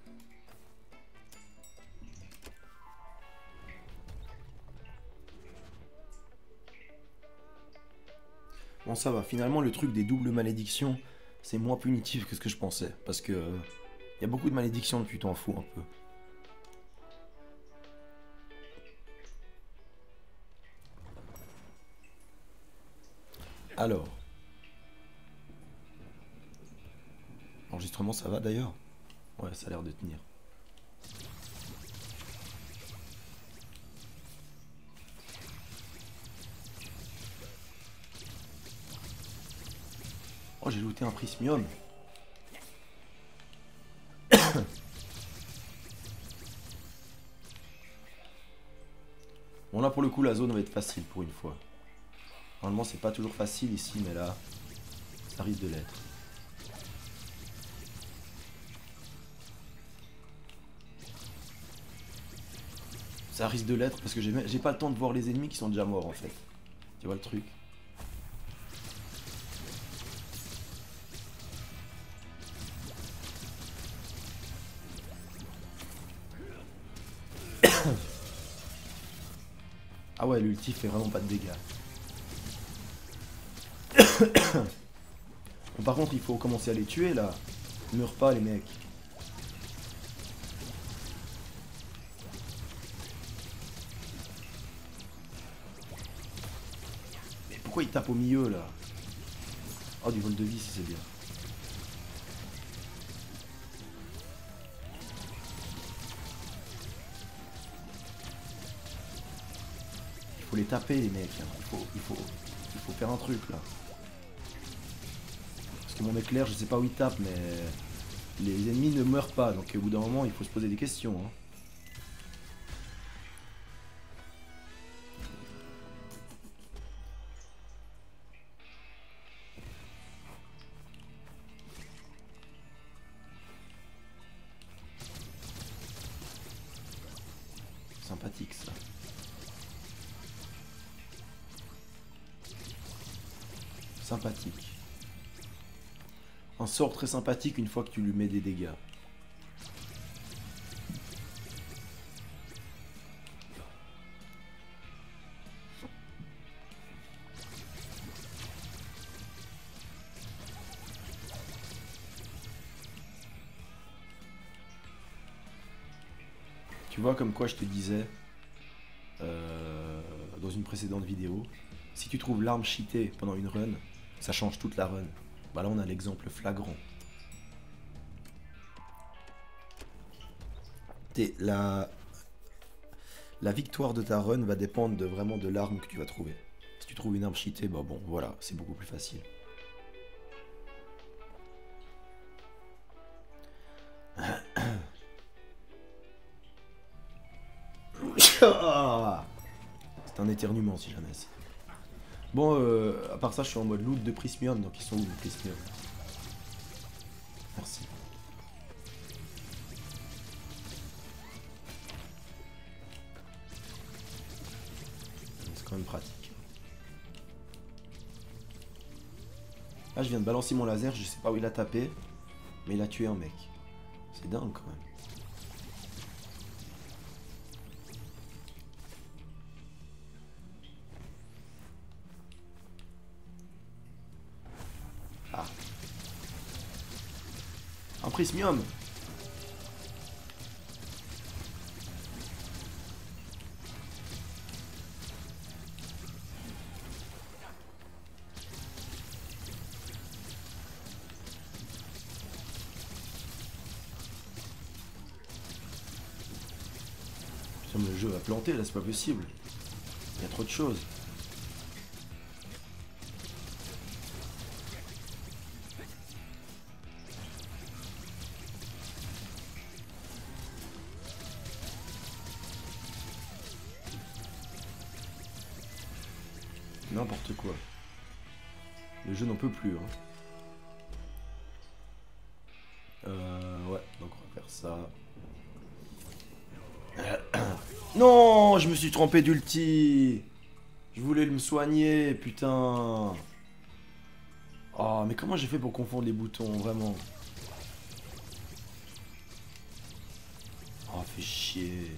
Bon, ça va. Finalement, le truc des doubles malédictions, c'est moins punitif que ce que je pensais. Parce que... y a beaucoup de malédictions depuis, t'en fous un peu. Alors. L'enregistrement, ça va d'ailleurs? Ouais, ça a l'air de tenir. Oh, j'ai looté un prismium. Bon, là, pour le coup, la zone va être facile pour une fois. Normalement, c'est pas toujours facile ici, mais là, ça risque de l'être. Ça risque de l'être parce que j'ai pas le temps de voir les ennemis qui sont déjà morts en fait. Tu vois le truc? Ah ouais, l'ulti fait vraiment pas de dégâts. Bon, par contre, il faut commencer à les tuer là. Ils meurent pas les mecs. Mais pourquoi ils tapent au milieu là? Oh, du vol de vie, si c'est bien. Il faut les taper les mecs. Hein. Il faut faire un truc là. Parce que mon éclair, je sais pas où il tape, mais les ennemis ne meurent pas. Donc au bout d'un moment, il faut se poser des questions. Hein. Sympathique ça. Sympathique. Un sort très sympathique une fois que tu lui mets des dégâts. Tu vois comme quoi je te disais dans une précédente vidéo, si tu trouves l'arme cheatée pendant une run, ça change toute la run. Bah là on a l'exemple flagrant. La victoire de ta run va dépendre vraiment de l'arme que tu vas trouver. Si tu trouves une arme cheatée, bah bon voilà, c'est beaucoup plus facile. C'est un éternuement si jamais. Bon, à part ça, je suis en mode loot de Prismium, donc ils sont où les Prismium? Merci. C'est quand même pratique. Là, je viens de balancer mon laser, je sais pas où il a tapé, mais il a tué un mec. C'est dingue quand même. Un Prismium. Putain, mais le jeu va planter là, c'est pas possible. Il y a trop de choses. N'importe quoi. Le jeu n'en peut plus. Hein. Ouais, donc on va faire ça. Non, je me suis trompé d'ulti. Je voulais me soigner, putain. Oh, mais comment j'ai fait pour confondre les boutons, vraiment? Oh, fait chier.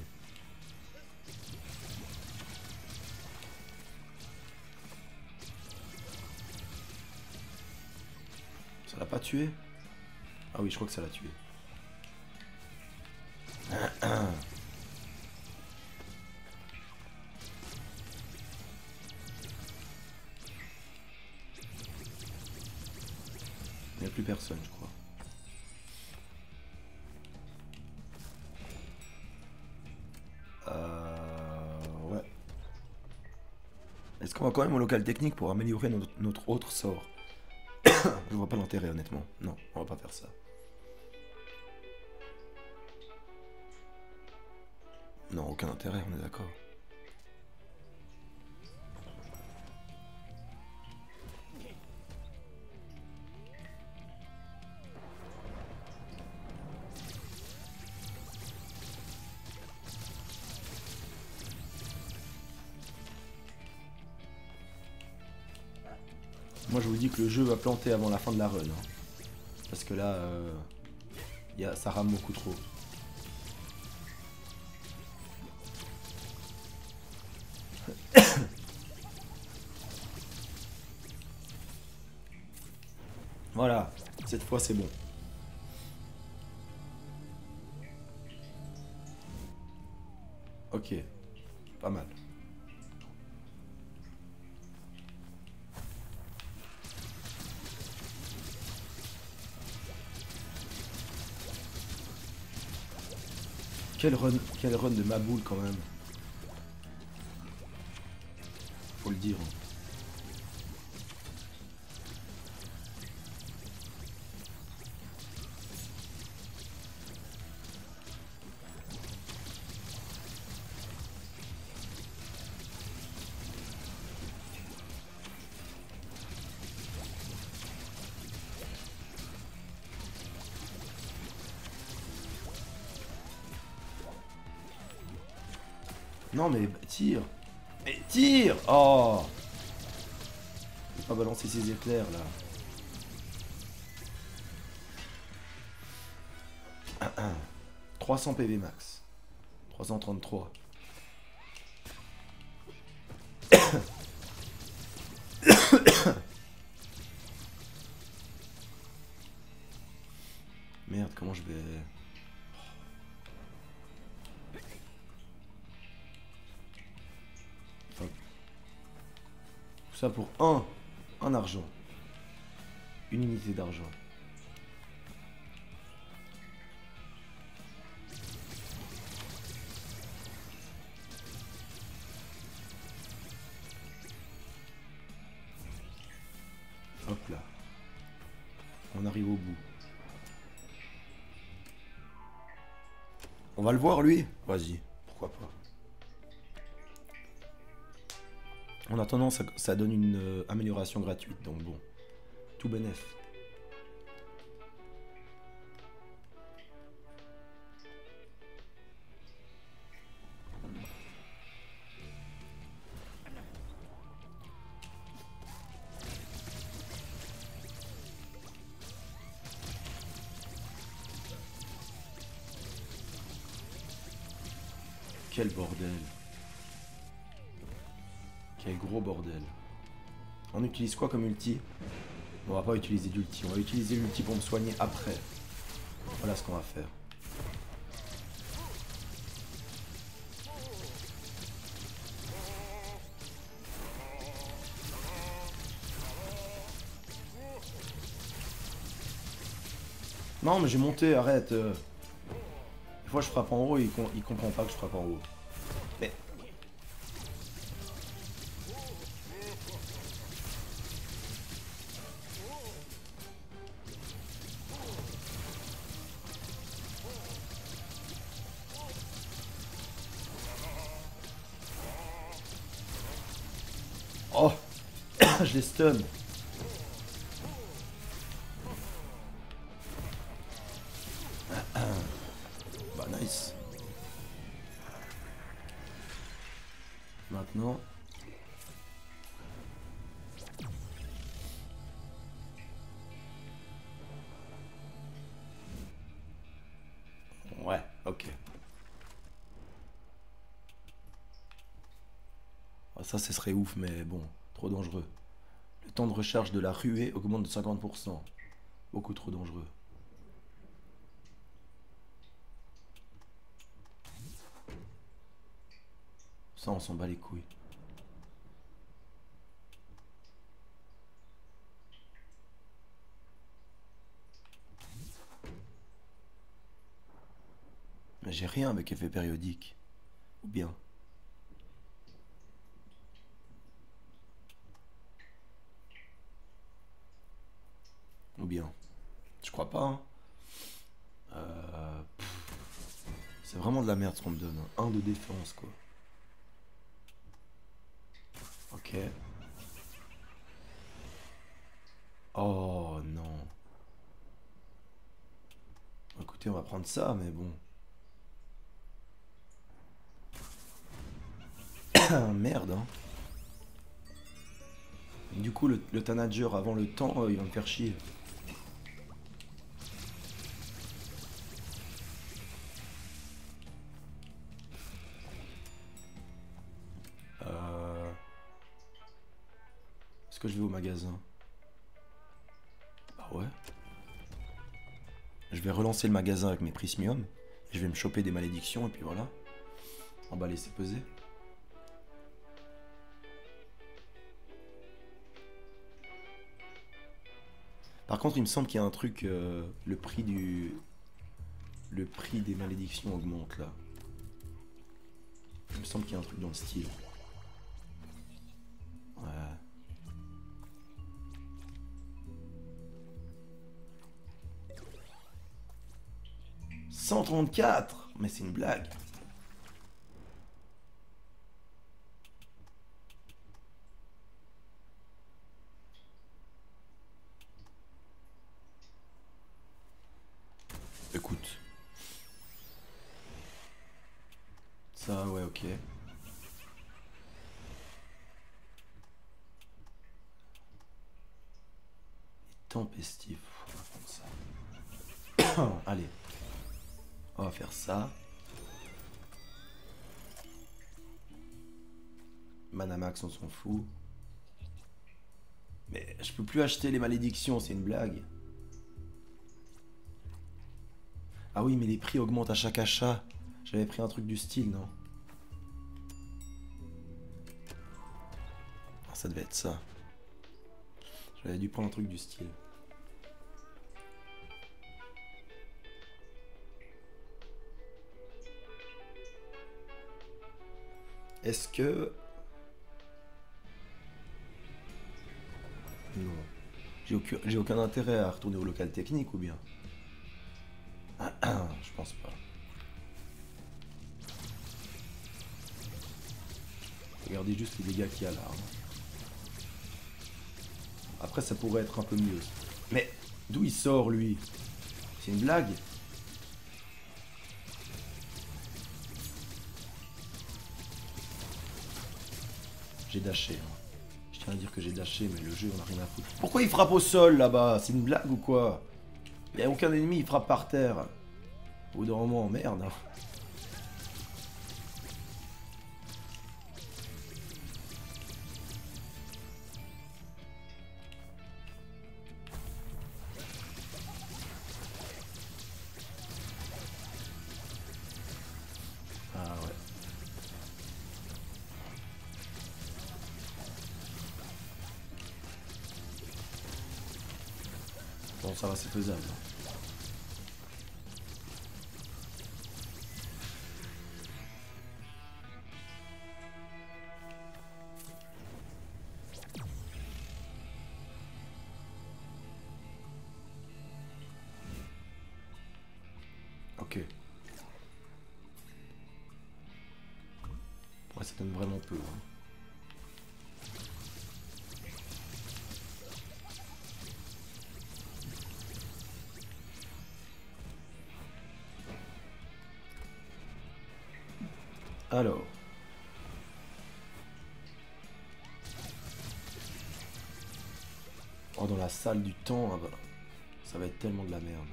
Ça l'a pas tué? Ah oui, je crois que ça l'a tué. Il n'y a plus personne, je crois. Ouais. Est-ce qu'on va quand même au local technique pour améliorer notre autre sort? Je vois pas l'intérêt, honnêtement. Non, on va pas faire ça. Non, aucun intérêt, on est d'accord. Moi, je vous dis que le jeu va planter avant la fin de la run. Hein. Parce que là, ça rame beaucoup trop. Voilà, cette fois c'est bon. Ok, pas mal. Quel run de Maboule quand même. Faut le dire. Non mais tire. Mais tire. Oh. Il faut pas balancer ses éclairs là. 300 PV max. 333. Merde, comment je vais... Hop. Tout ça pour un argent. Une unité d'argent. Hop là. On arrive au bout. On va le voir lui? Vas-y, pourquoi pas. En attendant, ça donne une amélioration gratuite, donc bon. Tout bénef. Quel bordel. Quel gros bordel. On utilise quoi comme ulti? On va pas utiliser d'ulti, on va utiliser l'ulti pour me soigner après. Voilà ce qu'on va faire. Non mais j'ai monté, arrête. Des fois je frappe en haut et il comprend pas que je frappe en haut. Mais... Oh. Je les stun. Bah nice. Maintenant... Ouais, ok. Ah, ça, ce serait ouf, mais bon, trop dangereux. Le temps de recharge de la ruée augmente de 50%. Beaucoup trop dangereux. Ça, on s'en bat les couilles. Mais j'ai rien avec effet périodique. Ou bien. Ou bien. Je crois pas, hein. C'est vraiment de la merde ce qu'on me donne. Hein. 1 de défense, quoi. Ok. Oh non. Écoutez, on va prendre ça, mais bon. Merde, hein. Du coup, le tanager avant le temps, il va me faire chier. Est-ce que je vais au magasin? Bah ouais. Je vais relancer le magasin avec mes prismium. Je vais me choper des malédictions et puis voilà. Emballer, c'est peser. Par contre, il me semble qu'il y a un truc, le prix des malédictions augmente là. Il me semble qu'il y a un truc dans le style. Ouais. 134. Mais c'est une blague. Écoute. Ça, ouais, ok. Tempestif. On va prendre ça. Allez. On va faire ça. Manamax, on s'en fout. Mais je peux plus acheter les malédictions, c'est une blague. Ah oui, mais les prix augmentent à chaque achat. J'avais pris un truc du style, non? Ah, ça devait être ça. J'avais dû prendre un truc du style. Est-ce que... Non. J'ai aucun intérêt à retourner au local technique ou bien? Je pense pas. Regardez juste les dégâts qu'il y a là. Après ça pourrait être un peu mieux. Mais d'où il sort lui? C'est une blague? J'ai dashé. Je tiens à dire que j'ai dashé, mais le jeu on a rien à foutre. Pourquoi il frappe au sol là-bas? C'est une blague ou quoi? Il n'y a aucun ennemi, il frappe par terre. Au bout d'un moment, merde. Ah ouais. Bon, ça va, c'est faisable. Ok. Ouais, ça donne vraiment peu. Hein. Alors. Oh, dans la salle du temps, ah bah, ça va être tellement de la merde.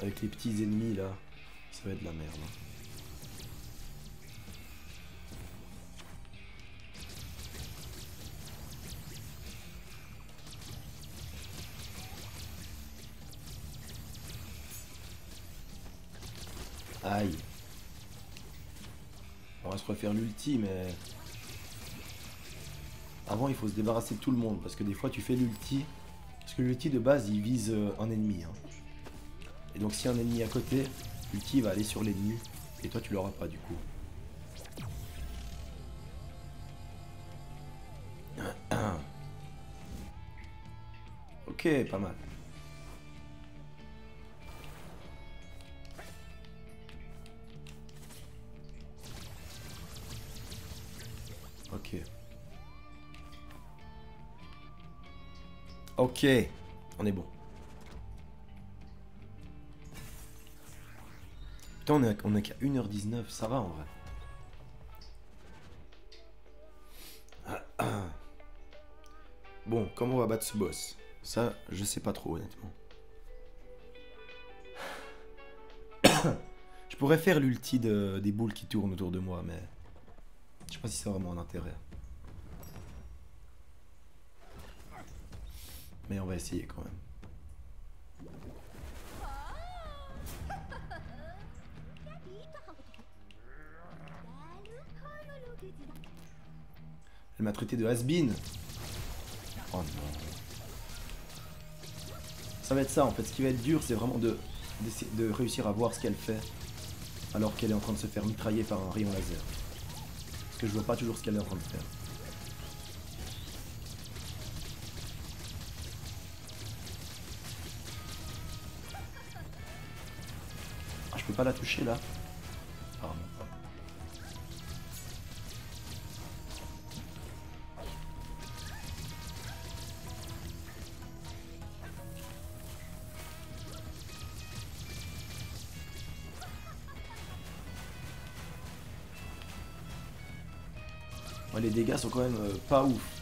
Avec les petits ennemis là, ça va être de la merde. Aïe. On va se refaire l'ulti, mais... Avant, il faut se débarrasser de tout le monde, parce que des fois, tu fais l'ulti. Parce que l'ulti, de base, il vise un ennemi. Hein. Et donc, si y a un ennemi à côté, l'ulti va aller sur l'ennemi. Et toi, tu l'auras pas, du coup. Ok, pas mal. Ok. Ok, on est bon. Putain, on est qu'à 1h19, ça va en vrai. Bon, comment on va battre ce boss? Ça, je sais pas trop honnêtement. Je pourrais faire l'ulti des boules qui tournent autour de moi, mais... Je sais pas si c'est vraiment un intérêt. Mais on va essayer quand même. Elle m'a traité de has-been. Oh non. Ça va être ça en fait. Ce qui va être dur, c'est vraiment de réussir à voir ce qu'elle fait. Alors qu'elle est en train de se faire mitrailler par un rayon laser. Parce que je vois pas toujours ce qu'elle est en train de faire. Ah, je peux pas la toucher là. Pardon. Ouais, les dégâts sont quand même pas ouf.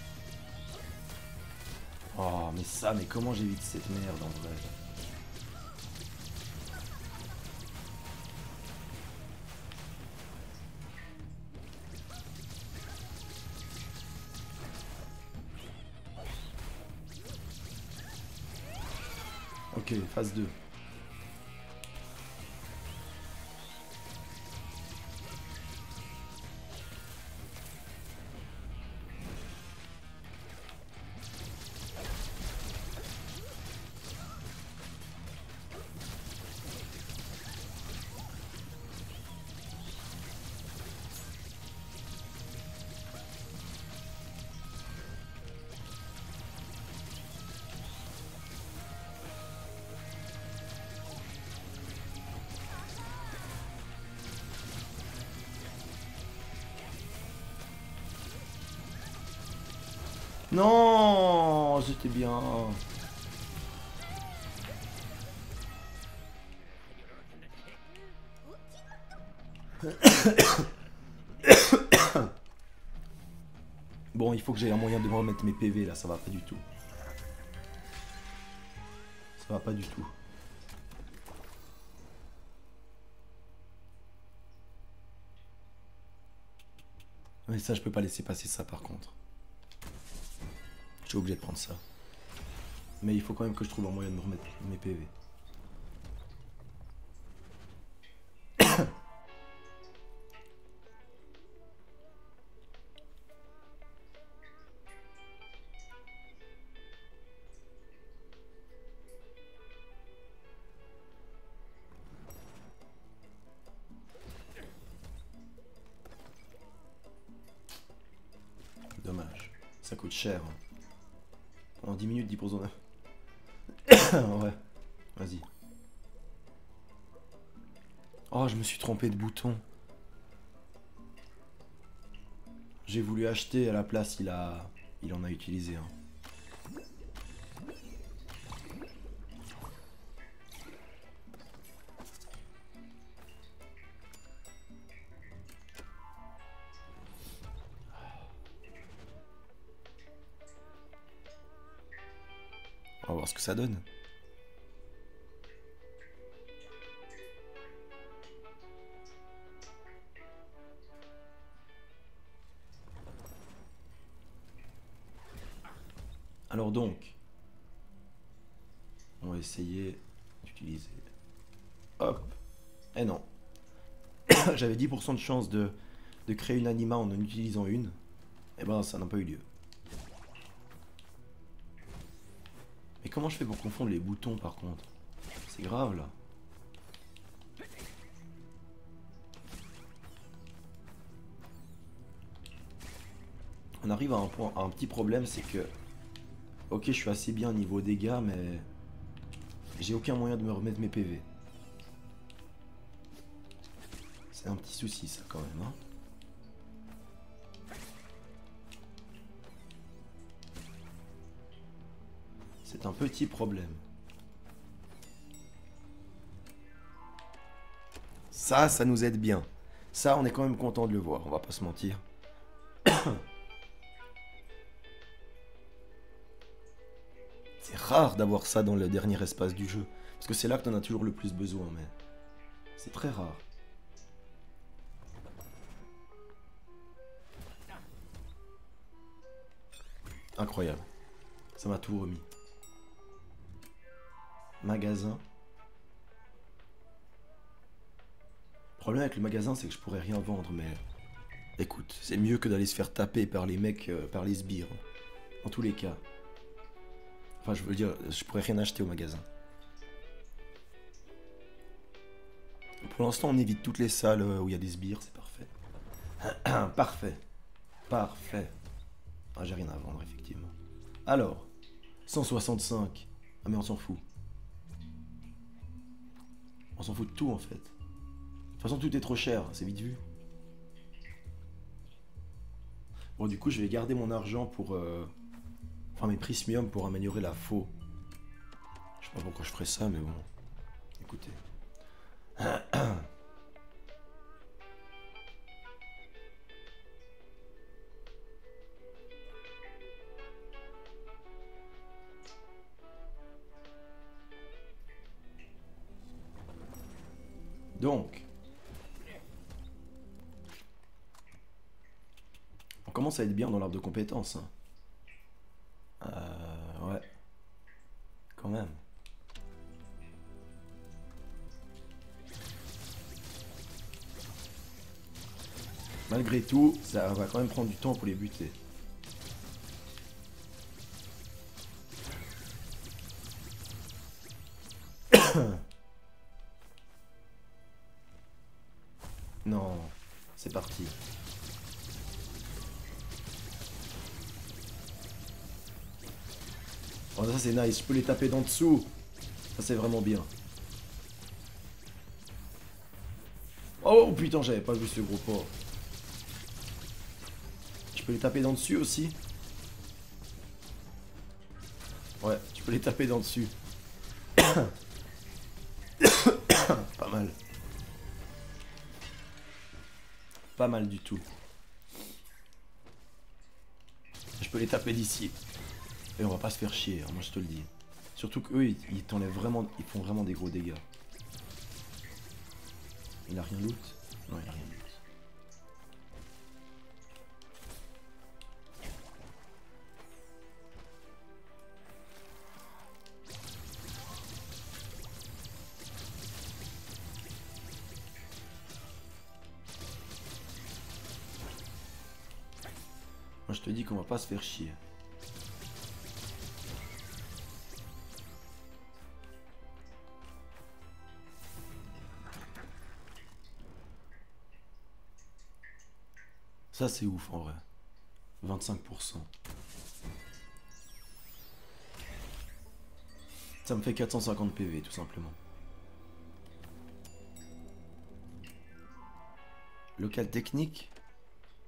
ça, mais comment j'évite cette merde en vrai? Ok, phase 2. Non, j'étais bien. Bon, il faut que j'ai un moyen de me remettre mes PV là, ça va pas du tout. Ça va pas du tout. Mais ça, je peux pas laisser passer ça par contre. Je suis obligé de prendre ça. Mais il faut quand même que je trouve un moyen de me remettre mes PV. Dommage. Ça coûte cher. Hein. En 10 minutes, 10%. Ouais. Vas-y. Oh, je me suis trompé de bouton. J'ai voulu acheter à la place, il en a utilisé un. On va voir ce que ça donne. Alors donc, on va essayer d'utiliser. Hop. Eh non. J'avais 10% de chance de créer une anima en utilisant une. Eh ben, ça n'a pas eu lieu. Mais comment je fais pour confondre les boutons par contre? C'est grave là. On arrive à un point, à un petit problème, c'est que... Ok, je suis assez bien niveau dégâts, mais... J'ai aucun moyen de me remettre mes PV. C'est un petit souci ça quand même, hein. C'est un petit problème. Ça nous aide bien. Ça, on est quand même content de le voir, on va pas se mentir. C'est rare d'avoir ça dans le dernier espace du jeu. Parce que c'est là que t'en as toujours le plus besoin, mais... C'est très rare. Incroyable. Ça m'a tout remis. Magasin. Le problème avec le magasin, c'est que je pourrais rien vendre, mais... Écoute, c'est mieux que d'aller se faire taper par les mecs, par les sbires. En tous les cas. Enfin, je veux dire, je pourrais rien acheter au magasin. Pour l'instant, on évite toutes les salles où il y a des sbires, c'est parfait. Parfait. Parfait. Ah, j'ai rien à vendre, effectivement. Alors, 165. Ah, mais on s'en fout. On s'en fout de tout, en fait. De toute façon, tout est trop cher, c'est vite vu. Bon, du coup, je vais garder mon argent pour... Enfin, mes prismium pour améliorer la faux. Je sais pas pourquoi je ferais ça, mais bon. Écoutez. Donc, on commence à être bien dans l'arbre de compétences. Hein. Ouais, quand même. Malgré tout, ça va quand même prendre du temps pour les buter. Non, c'est parti. Oh, ça c'est nice, je peux les taper d'en dessous. Ça c'est vraiment bien. Oh putain, j'avais pas vu ce gros porc. Je peux les taper d'en dessus aussi. Ouais, tu peux les taper d'en dessus. Pas mal. Pas mal du tout. Je peux les taper d'ici. Et on va pas se faire chier, hein, moi je te le dis. Surtout qu'eux, ils t'enlèvent vraiment. Ils font vraiment des gros dégâts. Il a rien loot? Non, il a rien loot. Moi je te dis qu'on va pas se faire chier. Ça c'est ouf en vrai. 25%. Ça me fait 450 PV tout simplement. Local technique.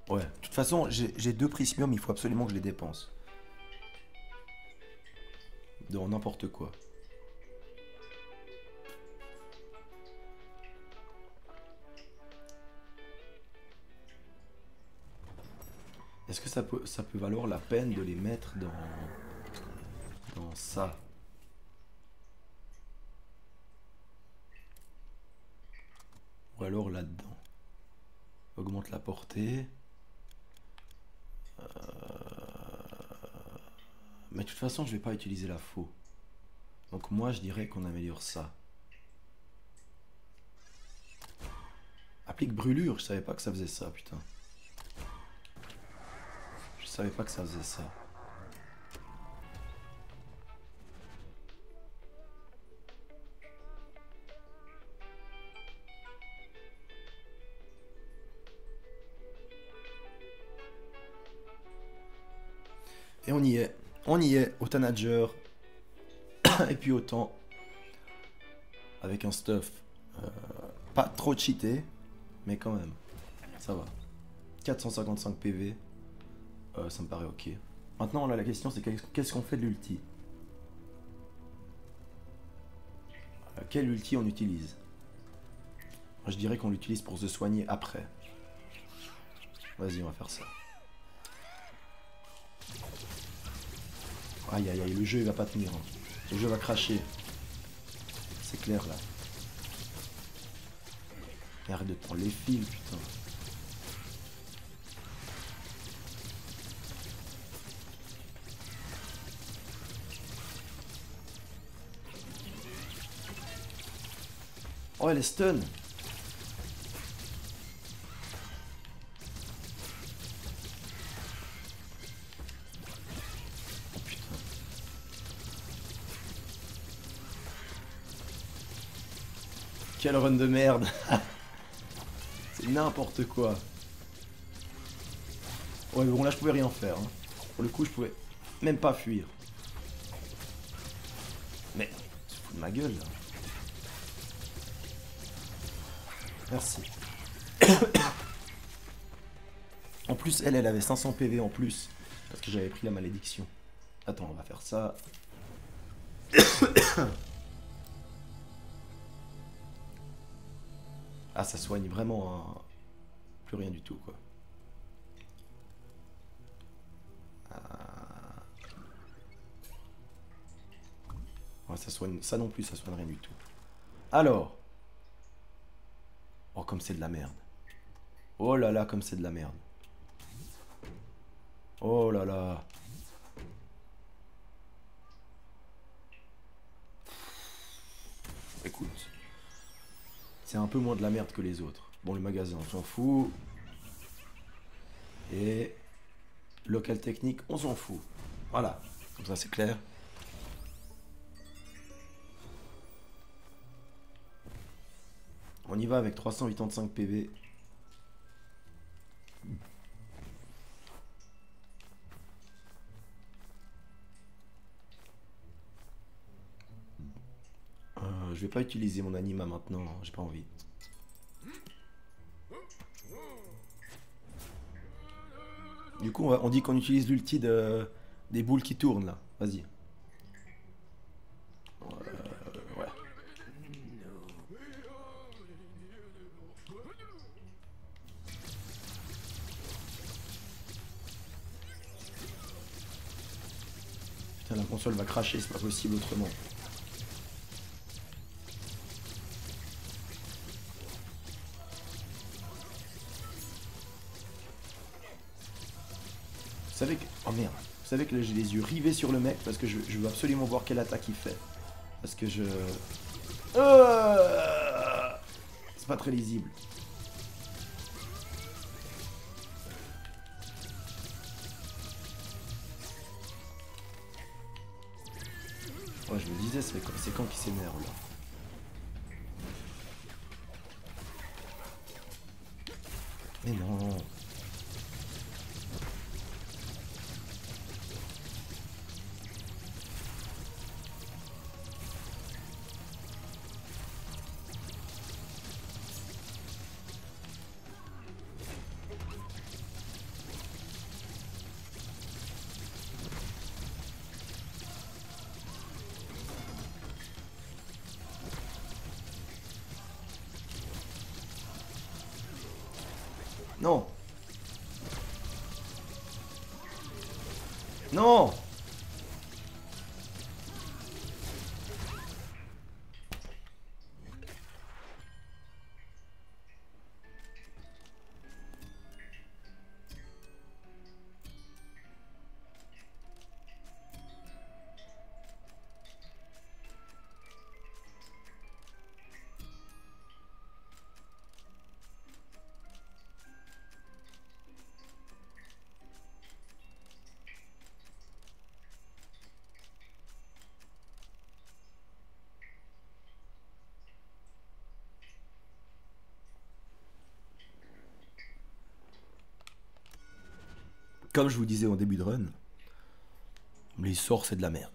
Ouais, de toute façon j'ai 2 prismium, il faut absolument que je les dépense. Dans n'importe quoi. Est-ce que ça peut valoir la peine de les mettre dans ça? Ou alors là-dedans. Augmente la portée. Mais de toute façon, je vais pas utiliser la faux. Donc moi, je dirais qu'on améliore ça. Applique brûlure, je savais pas que ça faisait ça, putain. Je savais pas que ça faisait ça. Et on y est. On y est, au Tanager. Et puis autant. Avec un stuff. Pas trop cheaté. Mais quand même. Ça va. 455 PV. Ça me paraît ok. Maintenant, là, la question, c'est qu'est-ce qu'on fait de l'ulti? Quel ulti on utilise? Moi, je dirais qu'on l'utilise pour se soigner après. Vas-y, on va faire ça. Aïe aïe aïe, le jeu il va pas tenir. Hein. Le jeu va cracher. C'est clair là. Arrête de prendre les fils, putain. Oh, elle est stun. Oh putain. Quel run de merde. C'est n'importe quoi. Ouais, bon là je pouvais rien faire. Hein. Pour le coup, je pouvais même pas fuir. Mais, tu te fous de ma gueule là. Merci. En plus, elle avait 500 PV en plus. Parce que j'avais pris la malédiction. Attends, on va faire ça. Ah, ça soigne vraiment hein. Plus rien du tout, quoi. Ouais, ça soigne, ça non plus, ça soigne rien du tout. Alors. comme c'est de la merde. Oh là là, comme c'est de la merde. Oh là là. Écoute. C'est un peu moins de la merde que les autres. Bon, le magasin, on s'en fout. Et... local technique, on s'en fout. Voilà. Comme ça, c'est clair. On y va avec 385 PV. Je vais pas utiliser mon anima maintenant, hein, j'ai pas envie. Du coup, on dit qu'on utilise l'ulti des boules qui tournent là. Vas-y. Ouais. Putain, la console va cracher, c'est pas possible autrement. Vous savez que... oh merde. Vous savez que là j'ai les yeux rivés sur le mec parce que je veux absolument voir quelle attaque il fait. Parce que je... c'est pas très lisible. Ouais, je me disais, c'est quand qu'il s'énerve là. Mais non. Non. Non. Comme je vous disais au début de run, les sorts c'est de la merde.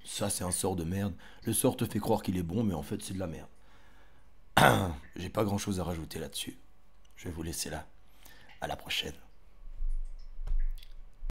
Ça c'est un sort de merde. Le sort te fait croire qu'il est bon, mais en fait c'est de la merde. J'ai pas grand chose à rajouter là-dessus. Je vais vous laisser là. À la prochaine.